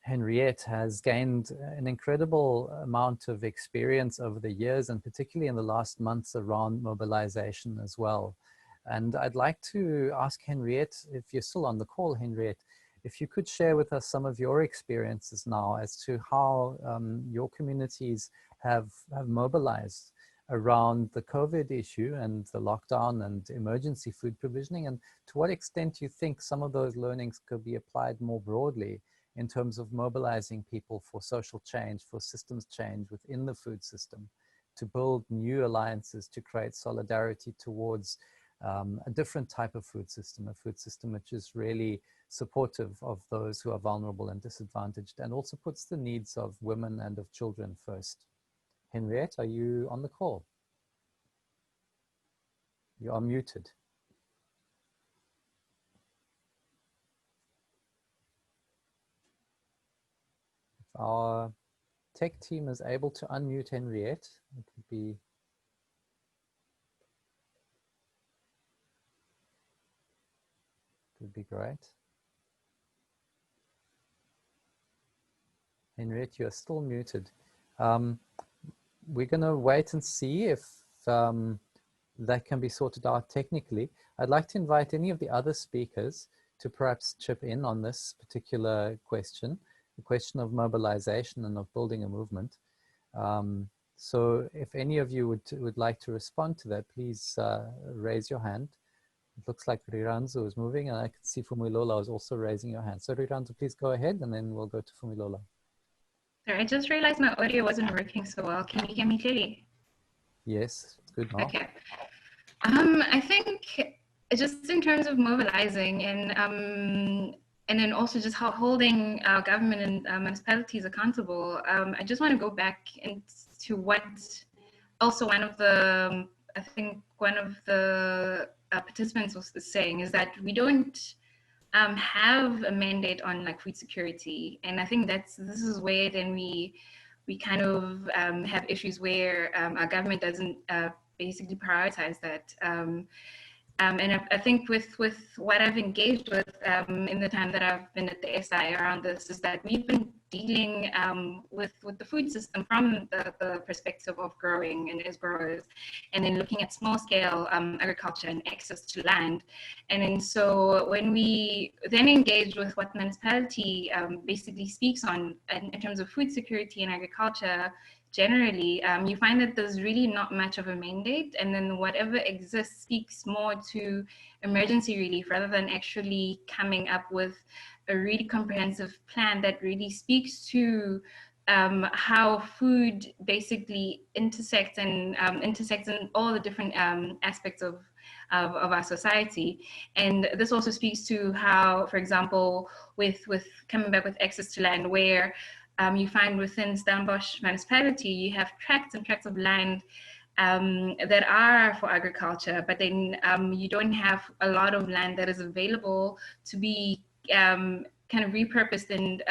Henriette, has gained an incredible amount of experience over the years, and particularly in the last months around mobilization as well. And I'd like to ask Henriette, if you're still on the call, Henriette, if you could share with us some of your experiences now as to how your communities have mobilized around the COVID issue and the lockdown and emergency food provisioning, and to what extent you think some of those learnings could be applied more broadly in terms of mobilizing people for social change, for systems change within the food system, to build new alliances, to create solidarity towards a different type of food system, a food system which is really supportive of those who are vulnerable and disadvantaged, and also puts the needs of women and of children first. Henriette, are you on the call? You are muted. If our tech team is able to unmute Henriette, it would be great. Henriette, you are still muted. We're going to wait and see if that can be sorted out technically. I'd like to invite any of the other speakers to perhaps chip in on this particular question, the question of mobilization and of building a movement. So if any of you would like to respond to that, please raise your hand. It looks like Riranzo is moving, and I can see Fumilola is also raising your hand. So Riranzo, please go ahead, and then we'll go to Fumilola. Sorry, I just realized my audio wasn't working so well. Can you hear me clearly? Yes, it's good now. Okay. I think just in terms of mobilizing and then also just holding our government and municipalities accountable, I just want to go back to what also one of the, I think one of the participants was saying, is that we don't have a mandate on like food security. And I think this is where then we kind of have issues where our government doesn't basically prioritize that. And I think with what I've engaged with in the time that I've been at the ASRI around this, is that we've been dealing with the food system from the perspective of growing and as growers, and then looking at small scale agriculture and access to land. And then so when we then engage with what municipality basically speaks on in terms of food security and agriculture, generally, you find that there's really not much of a mandate, and then whatever exists speaks more to emergency relief rather than actually coming up with a really comprehensive plan that really speaks to how food basically intersects in all the different aspects of our society. And this also speaks to how, for example, with coming back with access to land, where you find within Stellenbosch municipality, you have tracts and tracts of land that are for agriculture, but then you don't have a lot of land that is available to be kind of repurposed and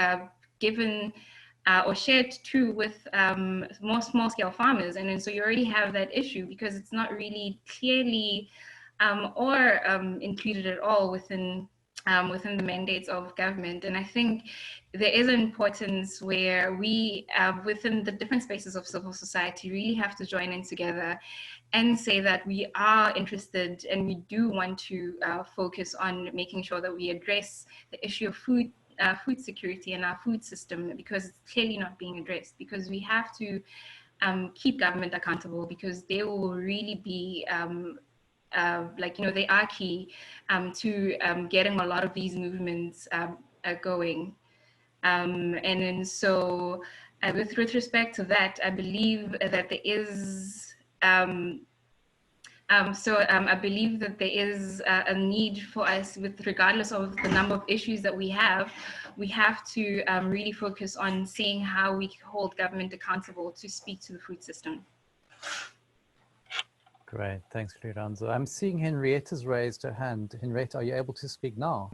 given or shared too with more small scale farmers. And then so you already have that issue because it's not really clearly or included at all within the mandates of government. And I think there is an importance where we, within the different spaces of civil society, really have to join in together and say that we are interested and we do want to focus on making sure that we address the issue of food security in our food system, because it's clearly not being addressed, because we have to keep government accountable, because they will really be they are key to getting a lot of these movements going. And then so with respect to that, I believe that there is I believe that there is a need for us, with regardless of the number of issues that we have to really focus on seeing how we hold government accountable to speak to the food system. Great, thanks, Riranzo. I'm seeing Henrietta's raised her hand. Henrietta, are you able to speak now?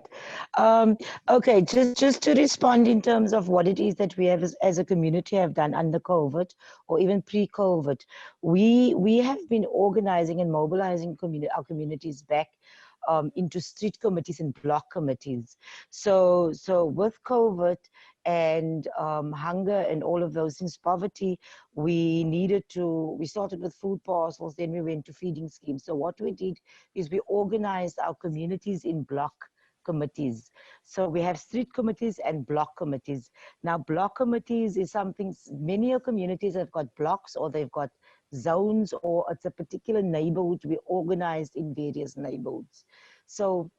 Okay, just to respond in terms of what it is that we have as a community have done under COVID or even pre-COVID, we have been organizing and mobilizing our communities back into street committees and block committees. So with COVID and hunger and all of those things, poverty, we started with food parcels, then we went to feeding schemes. So what we did is we organized our communities in block committees. So we have street committees and block committees. Now block committees is something, many communities have got blocks or they've got zones, or it's a particular neighborhood we organized in various neighborhoods. So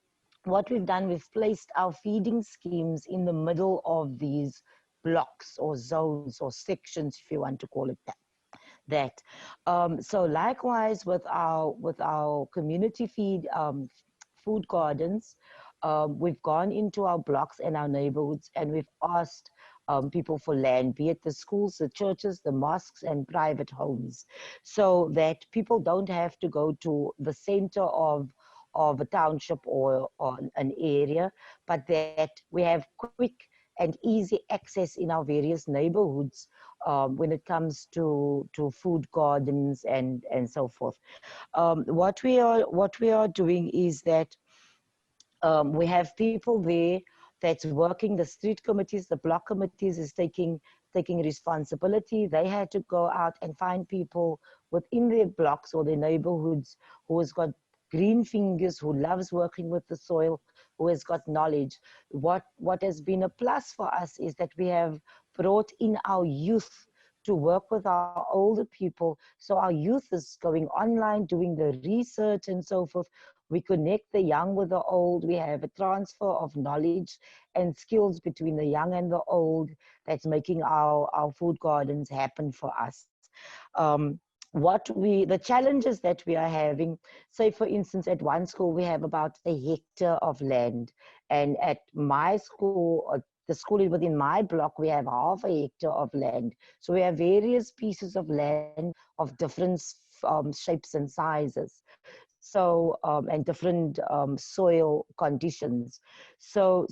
what we've done, we've placed our feeding schemes in the middle of these blocks or zones or sections, if you want to call it that. So likewise with our community food gardens, we've gone into our blocks and our neighborhoods and we've asked people for land, be it the schools, the churches, the mosques, and private homes, so that people don't have to go to the center of a township or an area, but that we have quick and easy access in our various neighborhoods when it comes to food gardens and so forth. What we are doing is that we have people there that's working. The street committees, the block committees is taking responsibility. They had to go out and find people within their blocks or their neighborhoods who has got green fingers, who loves working with the soil, who has got knowledge. What has been a plus for us is that we have brought in our youth to work with our older people. So our youth is going online, doing the research and so forth. We connect the young with the old. We have a transfer of knowledge and skills between the young and the old that's making our food gardens happen for us. The challenges that we are having, say for instance, at one school we have about a hectare of land, and at my school, the school is within my block, we have half a hectare of land. So we have various pieces of land of different shapes and sizes. So, and different soil conditions. So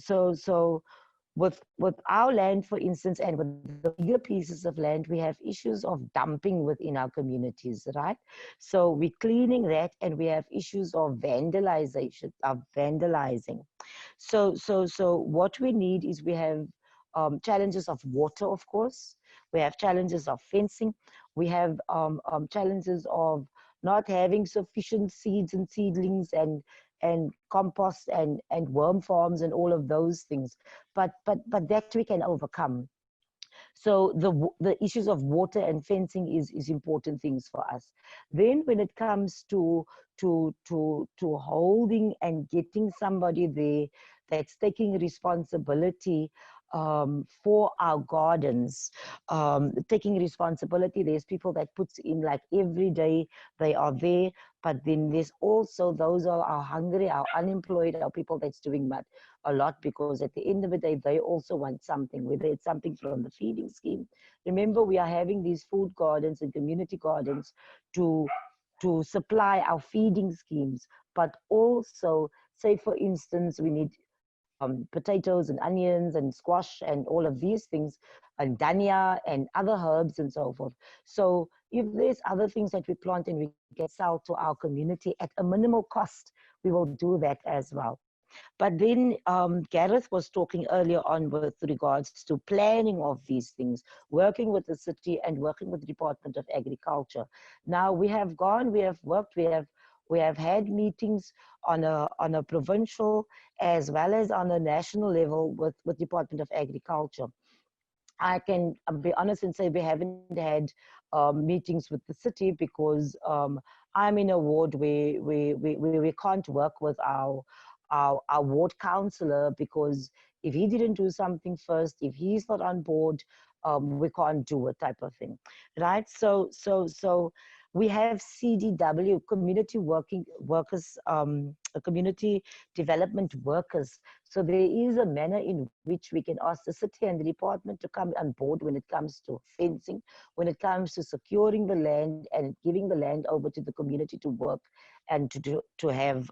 with our land, for instance, and with the bigger pieces of land, we have issues of dumping within our communities, right? So we're cleaning that, and we have issues of vandalization, of vandalizing. So what we need is, we have challenges of water, of course. We have challenges of fencing. We have challenges of not having sufficient seeds and seedlings and compost and worm farms and all of those things. But that we can overcome. So the issues of water and fencing is important things for us. Then when it comes to holding and getting somebody there that's taking responsibility for our gardens, taking responsibility. There's people that puts in, like, every day they are there, but then there's also those are our hungry, our unemployed, our people that's doing a lot, because at the end of the day, they also want something, whether it's something from the feeding scheme. Remember, we are having these food gardens and community gardens to supply our feeding schemes, but also, say for instance, we need potatoes and onions and squash and all of these things, and dhania and other herbs and so forth. So if there's other things that we plant and we can sell to our community at a minimal cost, we will do that as well. But then Gareth was talking earlier on with regards to planning of these things, working with the city and working with the Department of Agriculture. Now we have worked, we have had meetings on a provincial as well as on a national level with Department of Agriculture. I can be honest and say we haven't had meetings with the city, because I'm in a ward where we can't work with our ward councillor, because if he didn't do something first, if he's not on board, we can't do it, type of thing, right? So we have CDW, community workers, community development workers. So there is a manner in which we can ask the city and the department to come on board when it comes to fencing, when it comes to securing the land and giving the land over to the community to work and to have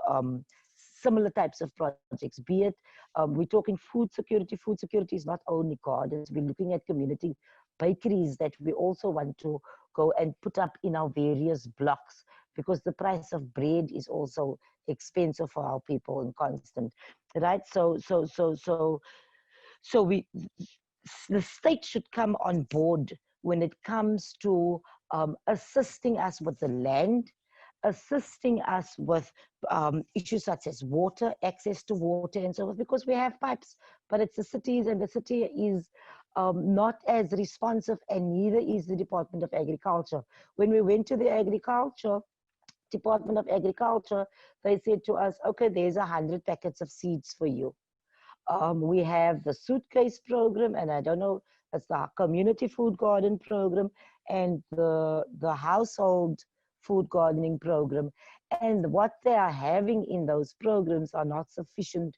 similar types of projects, be it, we're talking food security. Food security is not only gardens. We're looking at community bakeries that we also want to go and put up in our various blocks, because the price of bread is also expensive for our people and constant, right? So the state should come on board when it comes to assisting us with the land, assisting us with issues such as water, access to water and so forth, because we have pipes, but it's the cities, and the city is not as responsive, and neither is the Department of Agriculture. When we went to the Department of Agriculture, they said to us, okay, there's 100 packets of seeds for you. We have the suitcase program, and I don't know, it's the community food garden program and the household food gardening program. And what they are having in those programs are not sufficient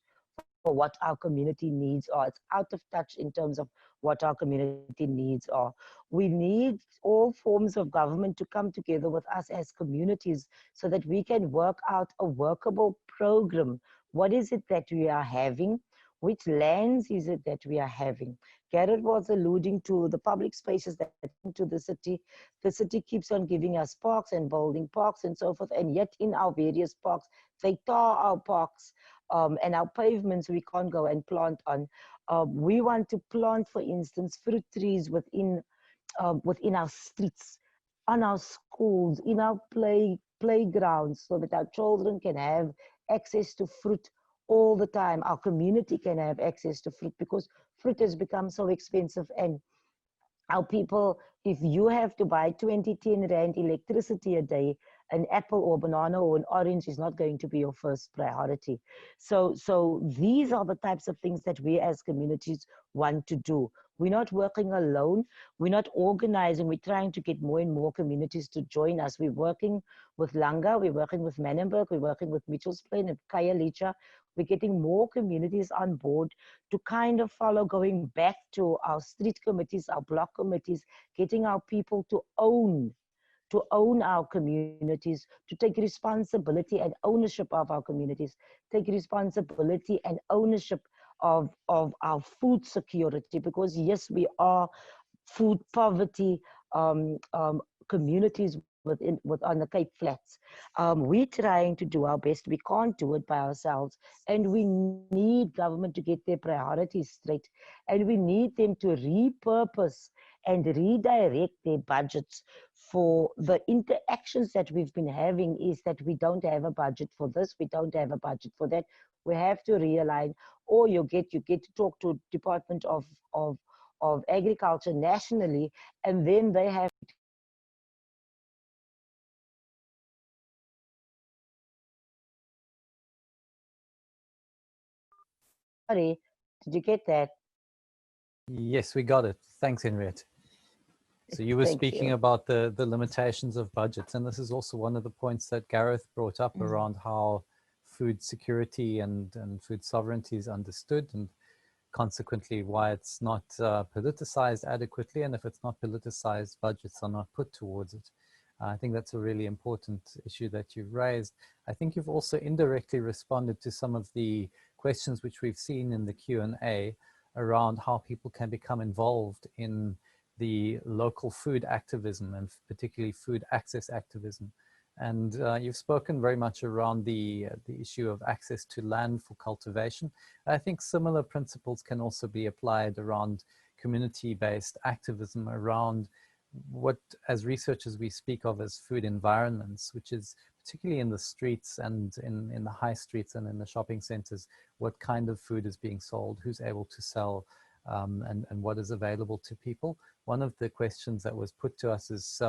for what our community needs are. It's out of touch in terms of what our community needs are. We need all forms of government to come together with us as communities so that we can work out a workable program. What is it that we are having? Which lands is it that we are having? Garrett was alluding to the public spaces that come to the city. The city keeps on giving us parks and building parks and so forth, and yet in our various parks, they tar our parks and our pavements we can't go and plant on. We want to plant, for instance, fruit trees within our streets, on our schools, in our playgrounds, so that our children can have access to fruit all the time. Our community can have access to fruit, because fruit has become so expensive, and our people, if you have to buy 10 Rand electricity a day, an apple or banana or an orange is not going to be your first priority. So these are the types of things that we as communities want to do. We're not working alone. We're not organizing. We're trying to get more and more communities to join us. We're working with Langa. We're working with Manenberg. We're working with Mitchell's Plain and Kaya Licha. We're getting more communities on board to kind of follow, going back to our street committees, our block committees, getting our people to own our communities, to take responsibility and ownership of our communities, take responsibility and ownership of our food security, because yes, we are food poverty communities on the Cape Flats. We're trying to do our best. We can't do it by ourselves, and we need government to get their priorities straight, and we need them to repurpose and redirect their budgets for the interactions that we've been having. Is that we don't have a budget for this, we don't have a budget for that. We have to realign, or you get to talk to Department of Agriculture nationally, and then they have Sorry, did you get that? Yes, we got it. Thanks, Henriette. So you were speaking about the limitations of budgets, and this is also one of the points that Gareth brought up around how food security and food sovereignty is understood, and consequently why it's not politicized adequately, and if it's not politicized, budgets are not put towards it. I think that's a really important issue that you've raised. I think you've also indirectly responded to some of the questions which we've seen in the Q&A around how people can become involved in the local food activism, and particularly food access activism. And you've spoken very much around the issue of access to land for cultivation. I think similar principles can also be applied around community-based activism around what, as researchers, we speak of as food environments, which is particularly in the streets and in the high streets and in the shopping centers, what kind of food is being sold, who's able to sell, and what is available to people. One of the questions that was put to us is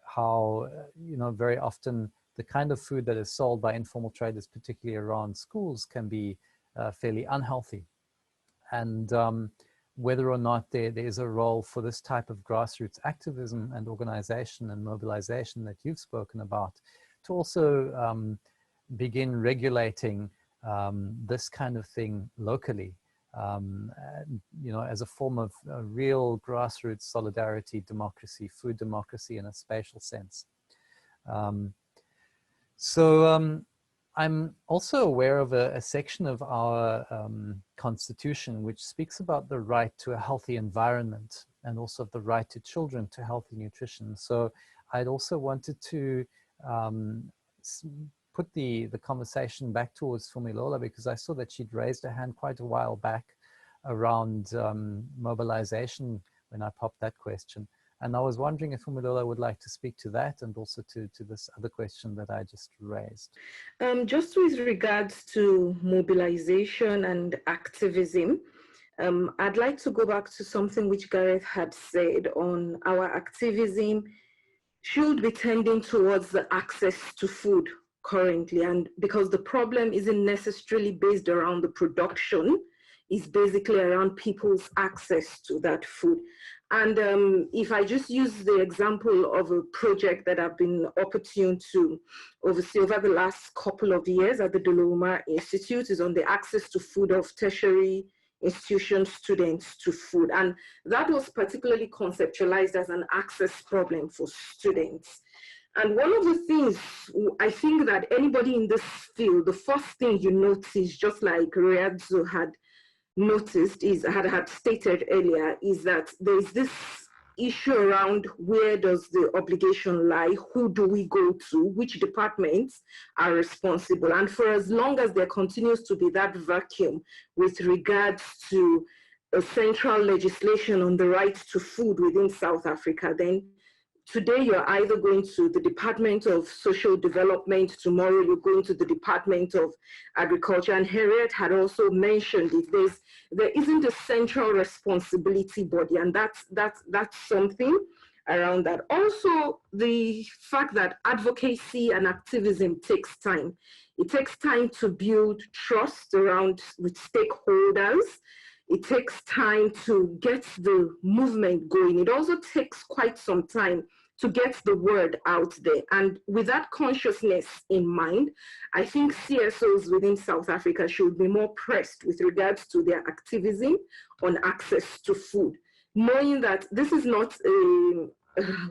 how, very often the kind of food that is sold by informal traders, particularly around schools, can be fairly unhealthy. And whether or not there is a role for this type of grassroots activism and organization and mobilization that you've spoken about to also begin regulating this kind of thing locally, as a form of real grassroots solidarity, democracy, food democracy in a spatial sense. I'm also aware of a section of our constitution which speaks about the right to a healthy environment and also the right to children to healthy nutrition. So I'd also wanted to put the conversation back towards Mpumelelo, because I saw that she'd raised her hand quite a while back around mobilization when I popped that question. And I was wondering if Mpumelelo would like to speak to that and also to this other question that I just raised. Just with regards to mobilization and activism, I'd like to go back to something which Gareth had said on our activism should be tending towards the access to food currently. And because the problem isn't necessarily based around the production, it's basically around people's access to that food. And if I just use the example of a project that I've been opportune to oversee over the last couple of years at the Doloma Institute, is on the access to food of tertiary institution students to food. And that was particularly conceptualized as an access problem for students. And one of the things I think that anybody in this field, the first thing you notice, just like Riadzo had noticed, had stated earlier, is that there is this issue around where does the obligation lie, who do we go to, which departments are responsible. And for as long as there continues to be that vacuum with regards to a central legislation on the right to food within South Africa, then today you're either going to the Department of Social Development, tomorrow you're going to the Department of Agriculture, and Harriet had also mentioned it. There isn't a central responsibility body, and that's something around that. Also, the fact that advocacy and activism takes time. It takes time to build trust with stakeholders. It takes time to get the movement going. It also takes quite some time to get the word out there. And with that consciousness in mind, I think CSOs within South Africa should be more pressed with regards to their activism on access to food, knowing that this is not a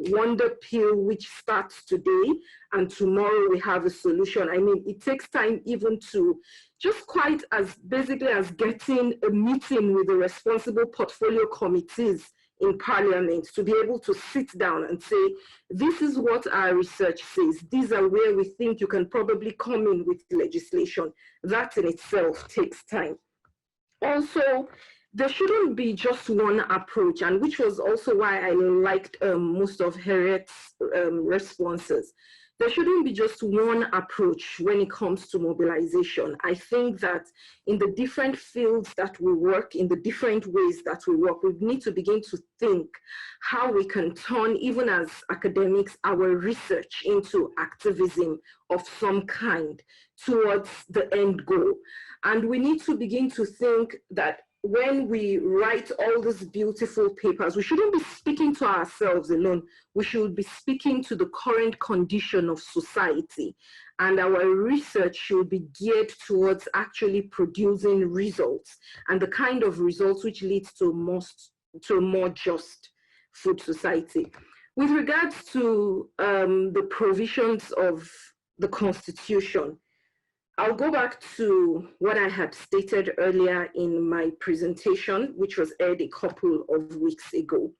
wonder pill which starts today and tomorrow we have a solution. I mean, it takes time even to just quite as basically as getting a meeting with the responsible portfolio committees in Parliament to be able to sit down and say, this is what our research says. These are where we think you can probably come in with legislation. That in itself takes time. Also, there shouldn't be just one approach, and which was also why I liked most of Harriet's responses. There shouldn't be just one approach when it comes to mobilization. I think that in the different fields that we work, in the different ways that we work, we need to begin to think how we can turn, even as academics, our research into activism of some kind towards the end goal. And we need to begin to think that when we write all these beautiful papers, we shouldn't be speaking to ourselves alone. We should be speaking to the current condition of society. And our research should be geared towards actually producing results, and the kind of results which leads to a more just food society. With regards to the provisions of the Constitution, I'll go back to what I had stated earlier in my presentation, which was aired a couple of weeks ago.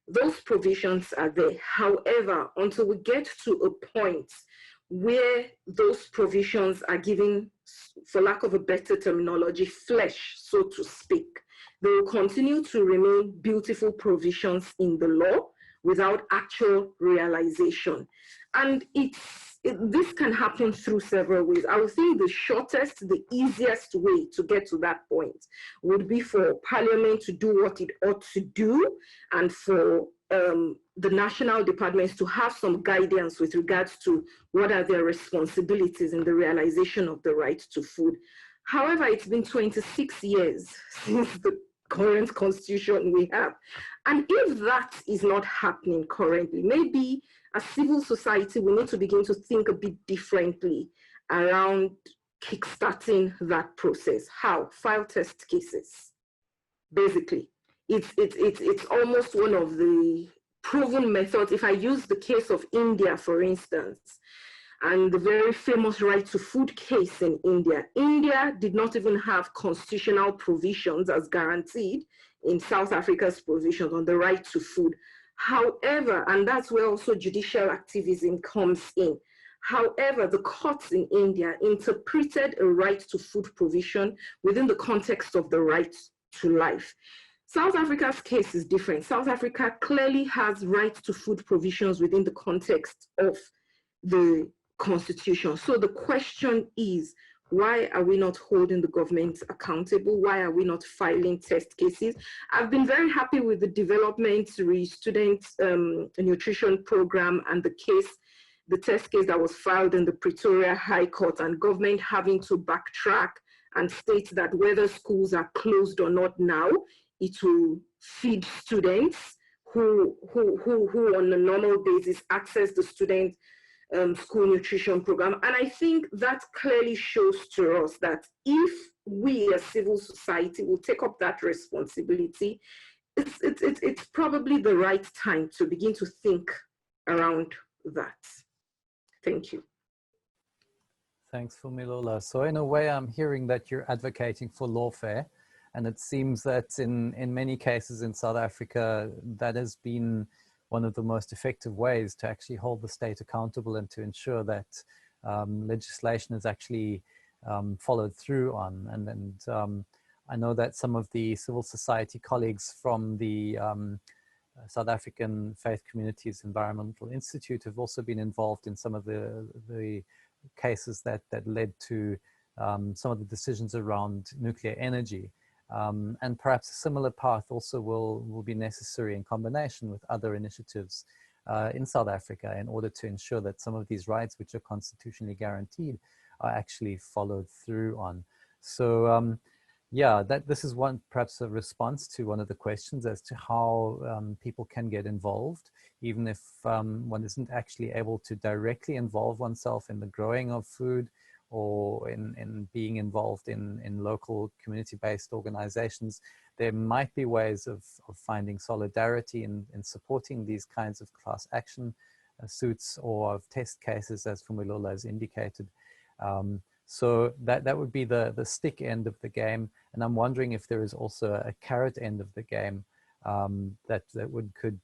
Those provisions are there. However, until we get to a point where those provisions are given, for lack of a better terminology, flesh, so to speak, they will continue to remain beautiful provisions in the law without actual realization. And this can happen through several ways. I would think the shortest, the easiest way to get to that point would be for Parliament to do what it ought to do, and for the national departments to have some guidance with regards to what are their responsibilities in the realization of the right to food. However, it's been 26 years since the current constitution we have. And if that is not happening currently, maybe as civil society, we need to begin to think a bit differently around kickstarting that process. How? File test cases. Basically, it's almost one of the proven methods. If I use the case of India, for instance, and the very famous right to food case in India. India did not even have constitutional provisions as guaranteed in South Africa's provisions on the right to food. However, and that's where also judicial activism comes in. However, the courts in India interpreted a right to food provision within the context of the right to life. South Africa's case is different. South Africa clearly has right to food provisions within the context of the Constitution. So the question is, why are we not holding the government accountable? Why are we not filing test cases? I've been very happy with the development student nutrition program and the test case that was filed in the Pretoria High Court, and government having to backtrack and state that whether schools are closed or not now, it will feed students who on a normal basis access the student school nutrition program. And I think that clearly shows to us that if we as civil society will take up that responsibility, it's probably the right time to begin to think around that. Thank you. Thanks, Fumilola. So in a way, I'm hearing that you're advocating for lawfare, and it seems that in many cases in South Africa, that has been one of the most effective ways to actually hold the state accountable and to ensure that legislation is actually followed through on. And I know that some of the civil society colleagues from the South African Faith Communities Environmental Institute have also been involved in some of the cases that led to some of the decisions around nuclear energy. And perhaps a similar path also will be necessary in combination with other initiatives in South Africa in order to ensure that some of these rights, which are constitutionally guaranteed, are actually followed through on. So Yeah, this is perhaps a response to one of the questions as to how people can get involved, even if one isn't actually able to directly involve oneself in the growing of food or in being involved in local community-based organizations. There might be ways of finding solidarity in supporting these kinds of class action suits or of test cases, as Mpumelelo has indicated. So that would be the stick end of the game. And I'm wondering if there is also a carrot end of the game that could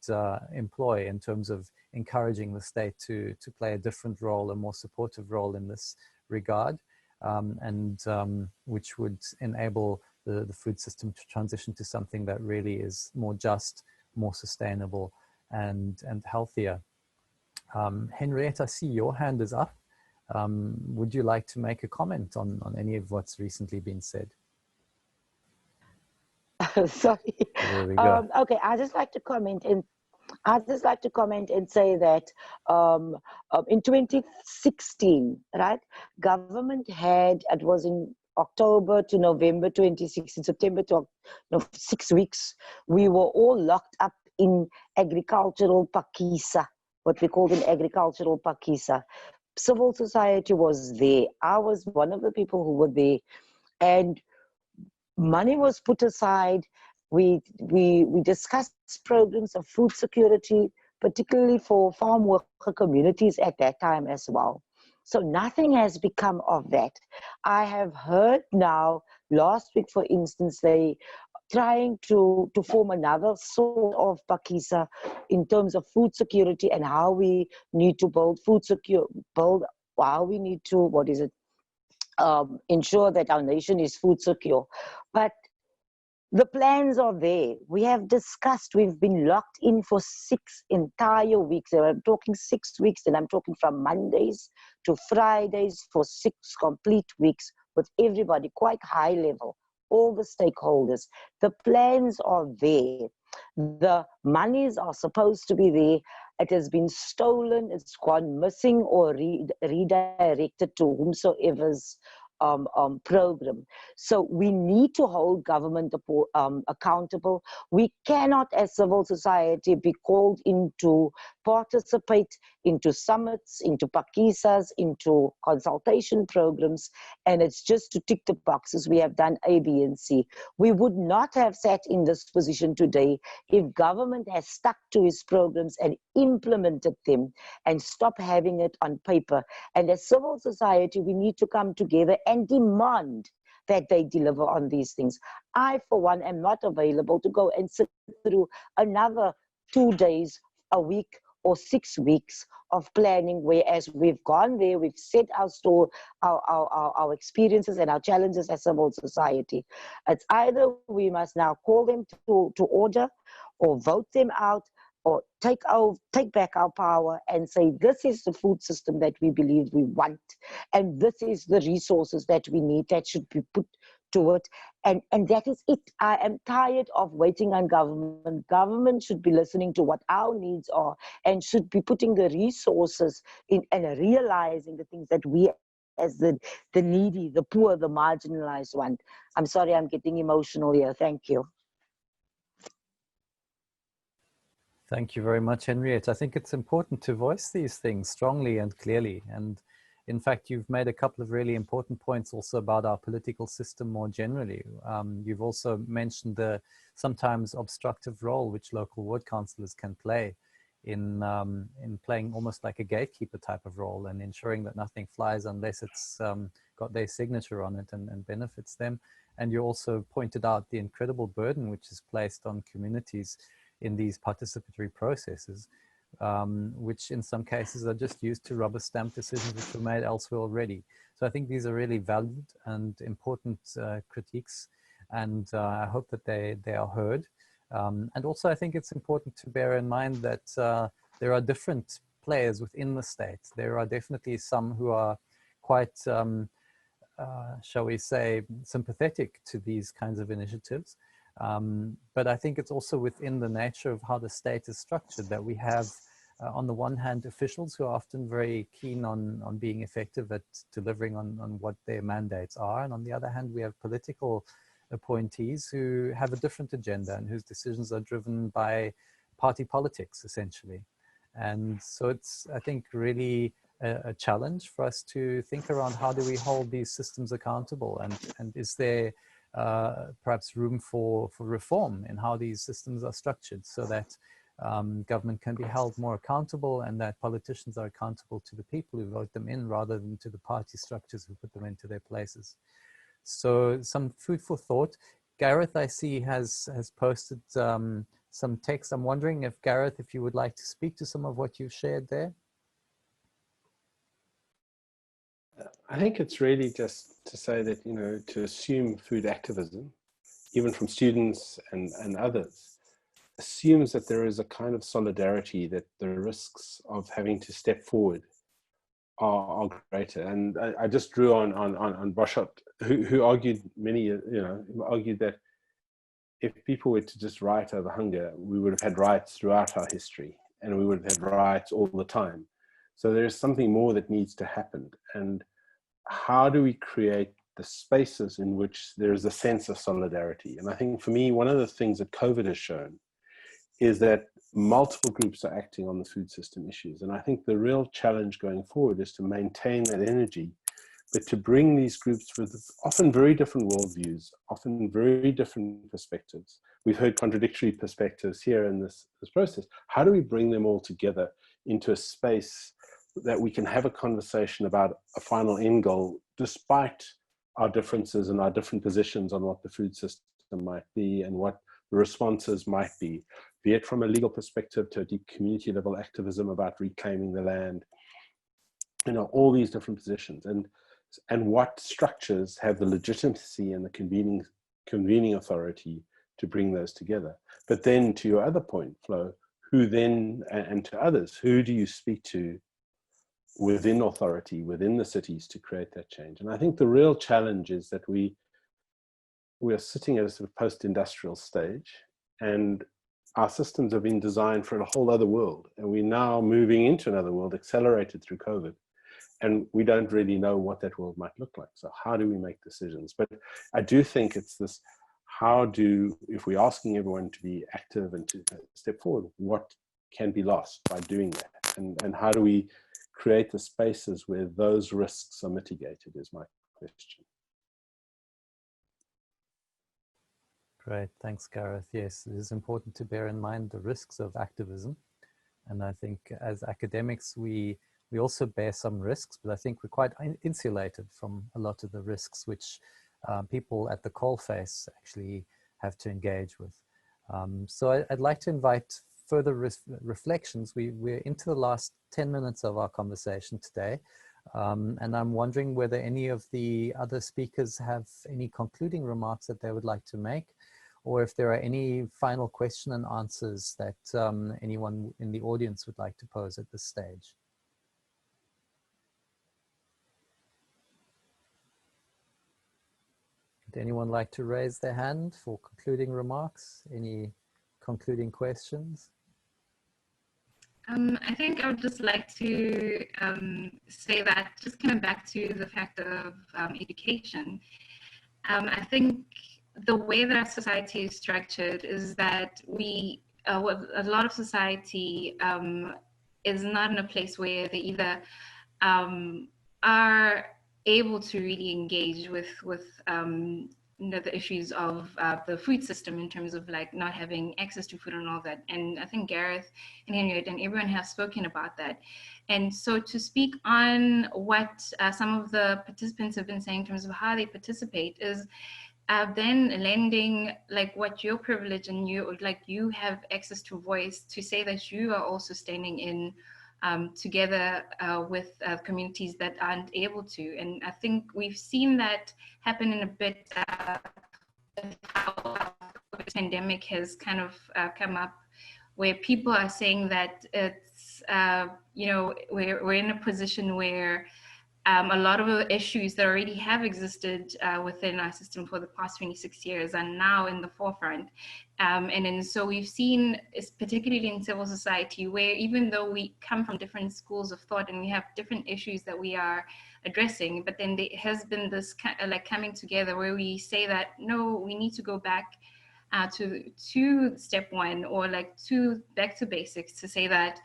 employ in terms of encouraging the state to play a different role, a more supportive role in this regard, which would enable the food system to transition to something that really is more just, more sustainable, and healthier. Henriette, I see your hand is up. Would you like to make a comment on any of what's recently been said? Sorry. There we go. Okay, I'd just like to comment and say that in 2016, right, government had, it was in October to November 2016, September to 6 weeks, we were all locked up in agricultural pakisa, what we called an agricultural pakisa. Civil society was there. I was one of the people who were there, and money was put aside. We discussed programs of food security, particularly for farm worker communities at that time as well. So nothing has become of that. I have heard now, last week, for instance, they trying to form another sort of pakisa in terms of food security and how we need to build how we need to, ensure that our nation is food secure. But the plans are there. We have discussed, we've been locked in for 6 entire weeks. I'm talking 6 weeks, and I'm talking from Mondays to Fridays for 6 complete weeks with everybody, quite high level, all the stakeholders. The plans are there. The monies are supposed to be there. It has been stolen, it's gone missing or redirected to whomsoever's program. So we need to hold government accountable. We cannot, as civil society, be called in to participate into summits, into pakisas, into consultation programs, and it's just to tick the boxes. We have done A, B, and C. We would not have sat in this position today if government has stuck to its programs and implemented them and stop having it on paper. And as civil society, we need to come together and demand that they deliver on these things. I, for one, am not available to go and sit through another 2 days a week or 6 weeks of planning, whereas we've gone there, we've set our experiences and our challenges as civil society. It's either we must now call them to order or vote them out, or take back our power and say, this is the food system that we believe we want, and this is the resources that we need that should be put to it, and that is it. I am tired of waiting on government. Government should be listening to what our needs are and should be putting the resources in and realizing the things that we as the needy, the poor, the marginalized want. I'm sorry, I'm getting emotional here. Thank you. Thank you very much, Henriette. I think it's important to voice these things strongly and clearly. And in fact, you've made a couple of really important points also about our political system more generally. You've also mentioned the sometimes obstructive role which local ward councillors can play in playing almost like a gatekeeper type of role and ensuring that nothing flies unless it's got their signature on it and benefits them. And you also pointed out the incredible burden which is placed on communities in these participatory processes, which in some cases are just used to rubber stamp decisions which were made elsewhere already. So I think these are really valued and important critiques, and I hope that they are heard. And also I think it's important to bear in mind that there are different players within the state. There are definitely some who are quite, shall we say, sympathetic to these kinds of initiatives. But I think it's also within the nature of how the state is structured that we have, on the one hand, officials who are often very keen on being effective at delivering on what their mandates are. And on the other hand, we have political appointees who have a different agenda and whose decisions are driven by party politics, essentially. And so it's, I think, really a challenge for us to think around how do we hold these systems accountable, and is there perhaps room for reform in how these systems are structured so that government can be held more accountable and that politicians are accountable to the people who vote them in rather than to the party structures who put them into their places. So some food for thought. Gareth, I see, has posted some text. I'm wondering if, Gareth, if you would like to speak to some of what you've shared there. I think it's really just to say that, you know, to assume food activism, even from students and others, assumes that there is a kind of solidarity, that the risks of having to step forward are greater. And I just drew on Boschot, who argued argued that if people were to just riot over hunger, we would have had riots throughout our history, and we would have had riots all the time. So there's something more that needs to happen. And how do we create the spaces in which there is a sense of solidarity? And I think for me, one of the things that COVID has shown is that multiple groups are acting on the food system issues. And I think the real challenge going forward is to maintain that energy, but to bring these groups with often very different worldviews, often very different perspectives. We've heard contradictory perspectives here in this process. How do we bring them all together into a space that we can have a conversation about a final end goal, despite our differences and our different positions on what the food system might be and what the responses might be it from a legal perspective to a deep community level activism about reclaiming the land, you know, all these different positions, and what structures have the legitimacy and the convening authority to bring those together. But then to your other point, Flo, who then, and to others, who do you speak to within authority, within the cities, to create that change? And I think the real challenge is that we are sitting at a sort of post-industrial stage, and our systems have been designed for a whole other world, and we're now moving into another world accelerated through COVID, and we don't really know what that world might look like. So how do we make decisions? But I do think it's this, if we're asking everyone to be active and to step forward, what can be lost by doing that? And how do we create the spaces where those risks are mitigated is my question. Great, thanks, Gareth. Yes, it is important to bear in mind the risks of activism. And I think as academics, we also bear some risks, but I think we're quite insulated from a lot of the risks which people at the coalface actually have to engage with. So I'd like to invite further reflections. We're into the last 10 minutes of our conversation today. And I'm wondering whether any of the other speakers have any concluding remarks that they would like to make, or if there are any final question and answers that anyone in the audience would like to pose at this stage. Would anyone like to raise their hand for concluding remarks? Any concluding questions? I think I would just like to say that, just coming back to the fact of education, I think the way that our society is structured is that a lot of society is not in a place where they either are able to really engage with the issues of the food system in terms of like not having access to food and all that. And I think Gareth and Henriette and everyone have spoken about that. And so to speak on what some of the participants have been saying in terms of how they participate is then lending like what your privilege and you have access to voice to say that you are also standing in together with communities that aren't able to. And I think we've seen that happen in a bit how the pandemic has kind of come up, where people are saying that it's, we're in a position where a lot of the issues that already have existed within our system for the past 26 years are now in the forefront. And so we've seen, particularly in civil society, where even though we come from different schools of thought and we have different issues that we are addressing, but then there has been this like coming together where we say that, no, we need to go back to step one, or like back to basics, to say that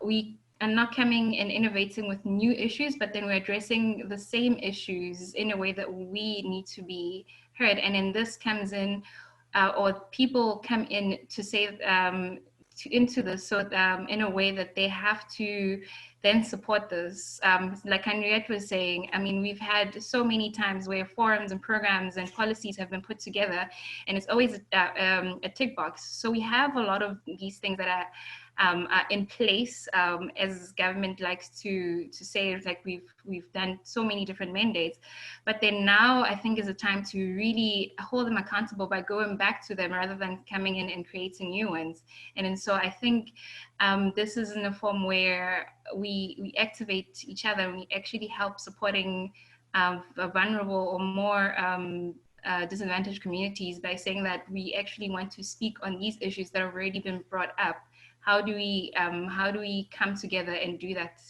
we are not coming and innovating with new issues, but then we're addressing the same issues in a way that we need to be heard. And then this comes in, or people come in to say into this, so in a way that they have to then support this. Like Henriette was saying, I mean, we've had so many times where forums and programs and policies have been put together, and it's always a tick box. So we have a lot of these things that are in place, as government likes to say, like we've done so many different mandates, but then now I think is a time to really hold them accountable by going back to them rather than coming in and creating new ones. And so I think this is in a form where we activate each other, and we actually help supporting vulnerable or more disadvantaged communities by saying that we actually want to speak on these issues that have already been brought up. How do we come together and do that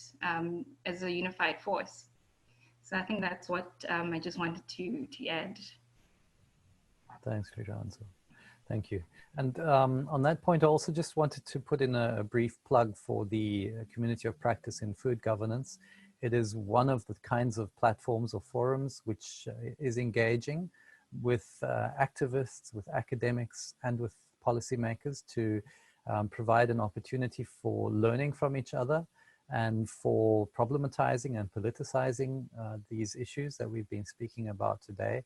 as a unified force? So I think that's what I just wanted to add. Thanks for your answer. Thank you. And on that point, I also just wanted to put in a brief plug for the community of practice in food governance. It is one of the kinds of platforms or forums which is engaging with activists, with academics, and with policymakers to provide an opportunity for learning from each other and for problematizing and politicizing these issues that we've been speaking about today,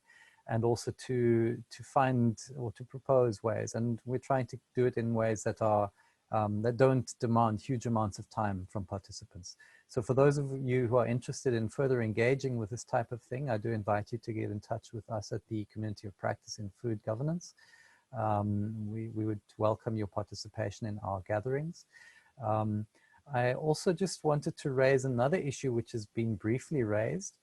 and also to find or to propose ways. And we're trying to do it in ways that are that don't demand huge amounts of time from participants. So for those of you who are interested in further engaging with this type of thing, I do invite you to get in touch with us at the Community of Practice in Food Governance. We would welcome your participation in our gatherings. I also just wanted to raise another issue which has been briefly raised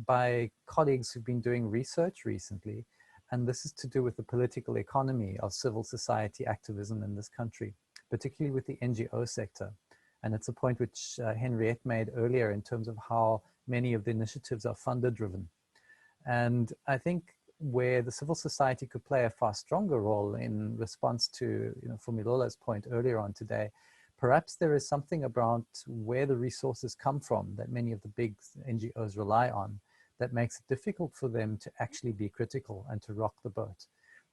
by colleagues who've been doing research recently, and this is to do with the political economy of civil society activism in this country, particularly with the NGO sector. And it's a point which Henriette made earlier in terms of how many of the initiatives are funder driven. And I think where the civil society could play a far stronger role in response to, Fumilola's point earlier on today, perhaps there is something about where the resources come from that many of the big NGOs rely on that makes it difficult for them to actually be critical and to rock the boat.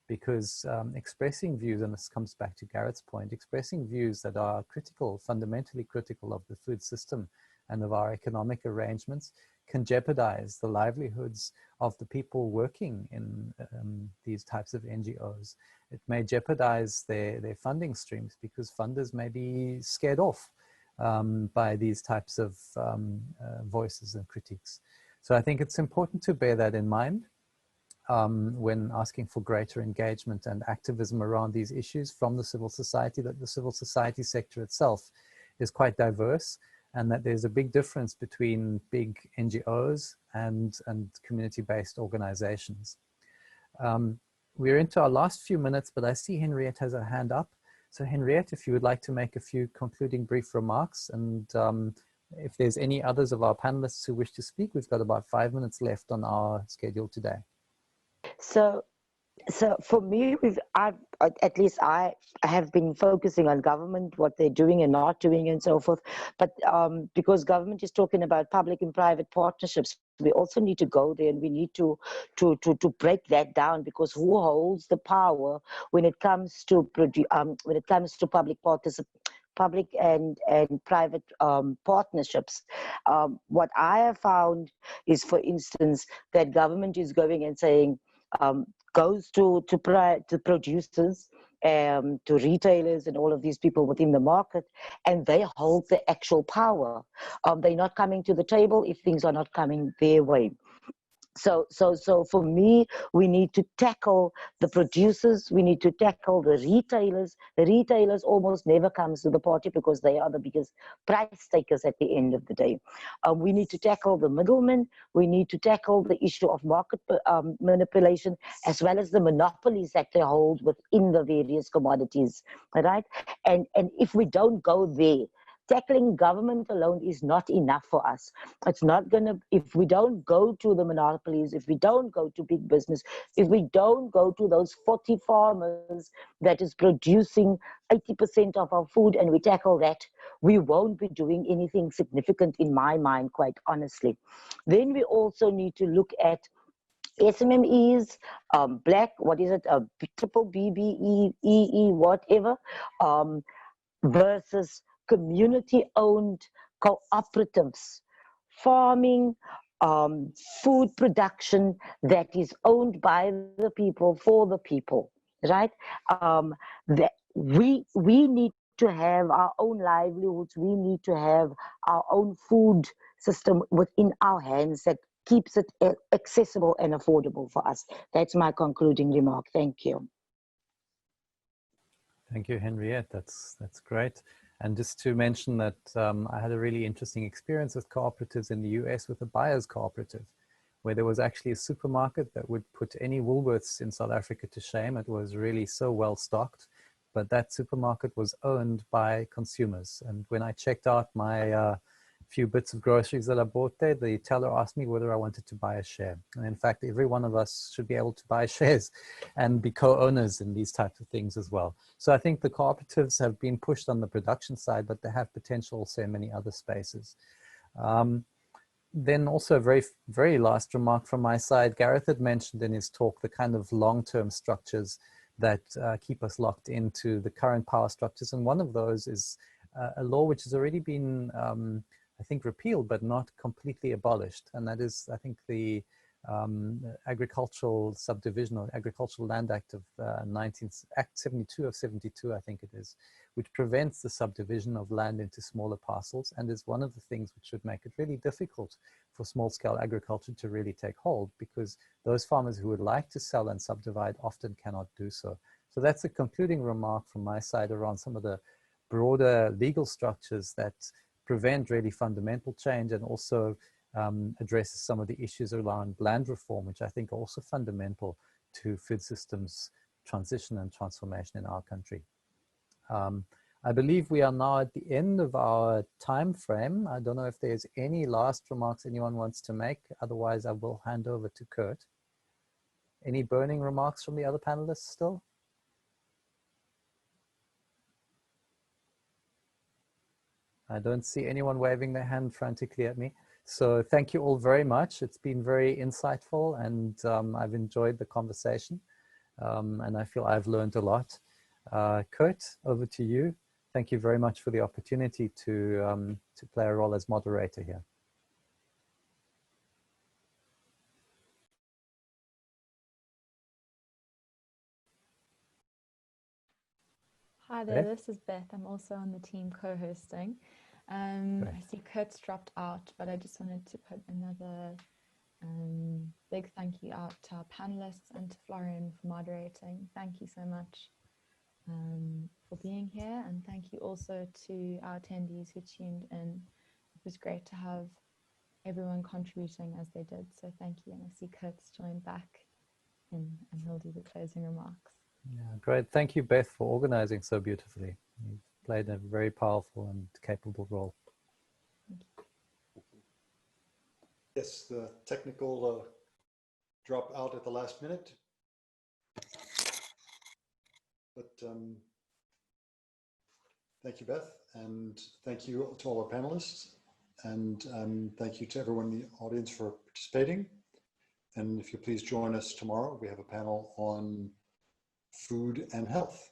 Because expressing views, and this comes back to Garrett's point, expressing views that are critical, fundamentally critical of the food system and of our economic arrangements can jeopardize the livelihoods of the people working in these types of NGOs. It may jeopardize their funding streams because funders may be scared off by these types of voices and critiques. So I think it's important to bear that in mind when asking for greater engagement and activism around these issues from the civil society, that the civil society sector itself is quite diverse, and that there's a big difference between big NGOs and community-based organizations. We're into our last few minutes, but I see Henriette has her hand up. So Henriette, if you would like to make a few concluding brief remarks, and if there's any others of our panelists who wish to speak, we've got about 5 minutes left on our schedule today. So for me, I have been focusing on government, what they're doing and not doing and so forth. But because government is talking about public and private partnerships, we also need to go there, and we need to break that down, because who holds the power when it comes to public and private partnerships? What I have found is, for instance, that government is going and saying, goes to producers, to retailers and all of these people within the market, and they hold the actual power. They're not coming to the table if things are not coming their way. So for me, we need to tackle the producers, we need to tackle the retailers. The retailers almost never comes to the party because they are the biggest price takers at the end of the day. We need to tackle the middlemen, we need to tackle the issue of market manipulation, as well as the monopolies that they hold within the various commodities, right? And if we don't go there, tackling government alone is not enough for us. It's not going to, if we don't go to the monopolies, if we don't go to big business, if we don't go to those 40 farmers that is producing 80% of our food and we tackle that, we won't be doing anything significant in my mind, quite honestly. Then we also need to look at SMMEs, black, what is it, triple BBEE, whatever, versus community-owned cooperatives, farming, food production that is owned by the people for the people, right? That we need to have our own livelihoods. We need to have our own food system within our hands that keeps it accessible and affordable for us. That's my concluding remark. Thank you. Thank you, Henriette. That's great. And just to mention that I had a really interesting experience with cooperatives in the US with a buyer's cooperative, where there was actually a supermarket that would put any Woolworths in South Africa to shame. It was really so well stocked, but that supermarket was owned by consumers. And when I checked out my few bits of groceries that I bought there, the teller asked me whether I wanted to buy a share. And in fact, every one of us should be able to buy shares and be co-owners in these types of things as well. So I think the cooperatives have been pushed on the production side, but they have potential also in many other spaces. Then also a very, very last remark from my side, Gareth had mentioned in his talk the kind of long-term structures that keep us locked into the current power structures. And one of those is a law which has already been I think repealed, but not completely abolished. And that is, I think, the Agricultural Subdivision or Agricultural Land Act of Act 72 of 72, I think it is, which prevents the subdivision of land into smaller parcels, and is one of the things which should make it really difficult for small-scale agriculture to really take hold, because those farmers who would like to sell and subdivide often cannot do so. So that's a concluding remark from my side around some of the broader legal structures that prevent really fundamental change, and also addresses some of the issues around land reform, which I think are also fundamental to food systems transition and transformation in our country. I believe we are now at the end of our time frame. I don't know if there's any last remarks anyone wants to make. Otherwise, I will hand over to Kurt. Any burning remarks from the other panelists still? I don't see anyone waving their hand frantically at me. So thank you all very much. It's been very insightful, and I've enjoyed the conversation. And I feel I've learned a lot. Kurt, over to you. Thank you very much for the opportunity to play a role as moderator here. Hi there, this is Beth. I'm also on the team co-hosting. I see Kurt's dropped out, but I just wanted to put another big thank you out to our panelists and to Florian for moderating. Thank you so much for being here, and thank you also to our attendees who tuned in. It was great to have everyone contributing as they did, so thank you. And I see Kurt's joined back in, and he'll do the closing remarks. Yeah, great. Thank you, Beth, for organizing so beautifully. You've played a very powerful and capable role. Yes, the technical drop out at the last minute. But thank you, Beth, and thank you to all our panelists, and thank you to everyone in the audience for participating. And if you please join us tomorrow, we have a panel on food and health.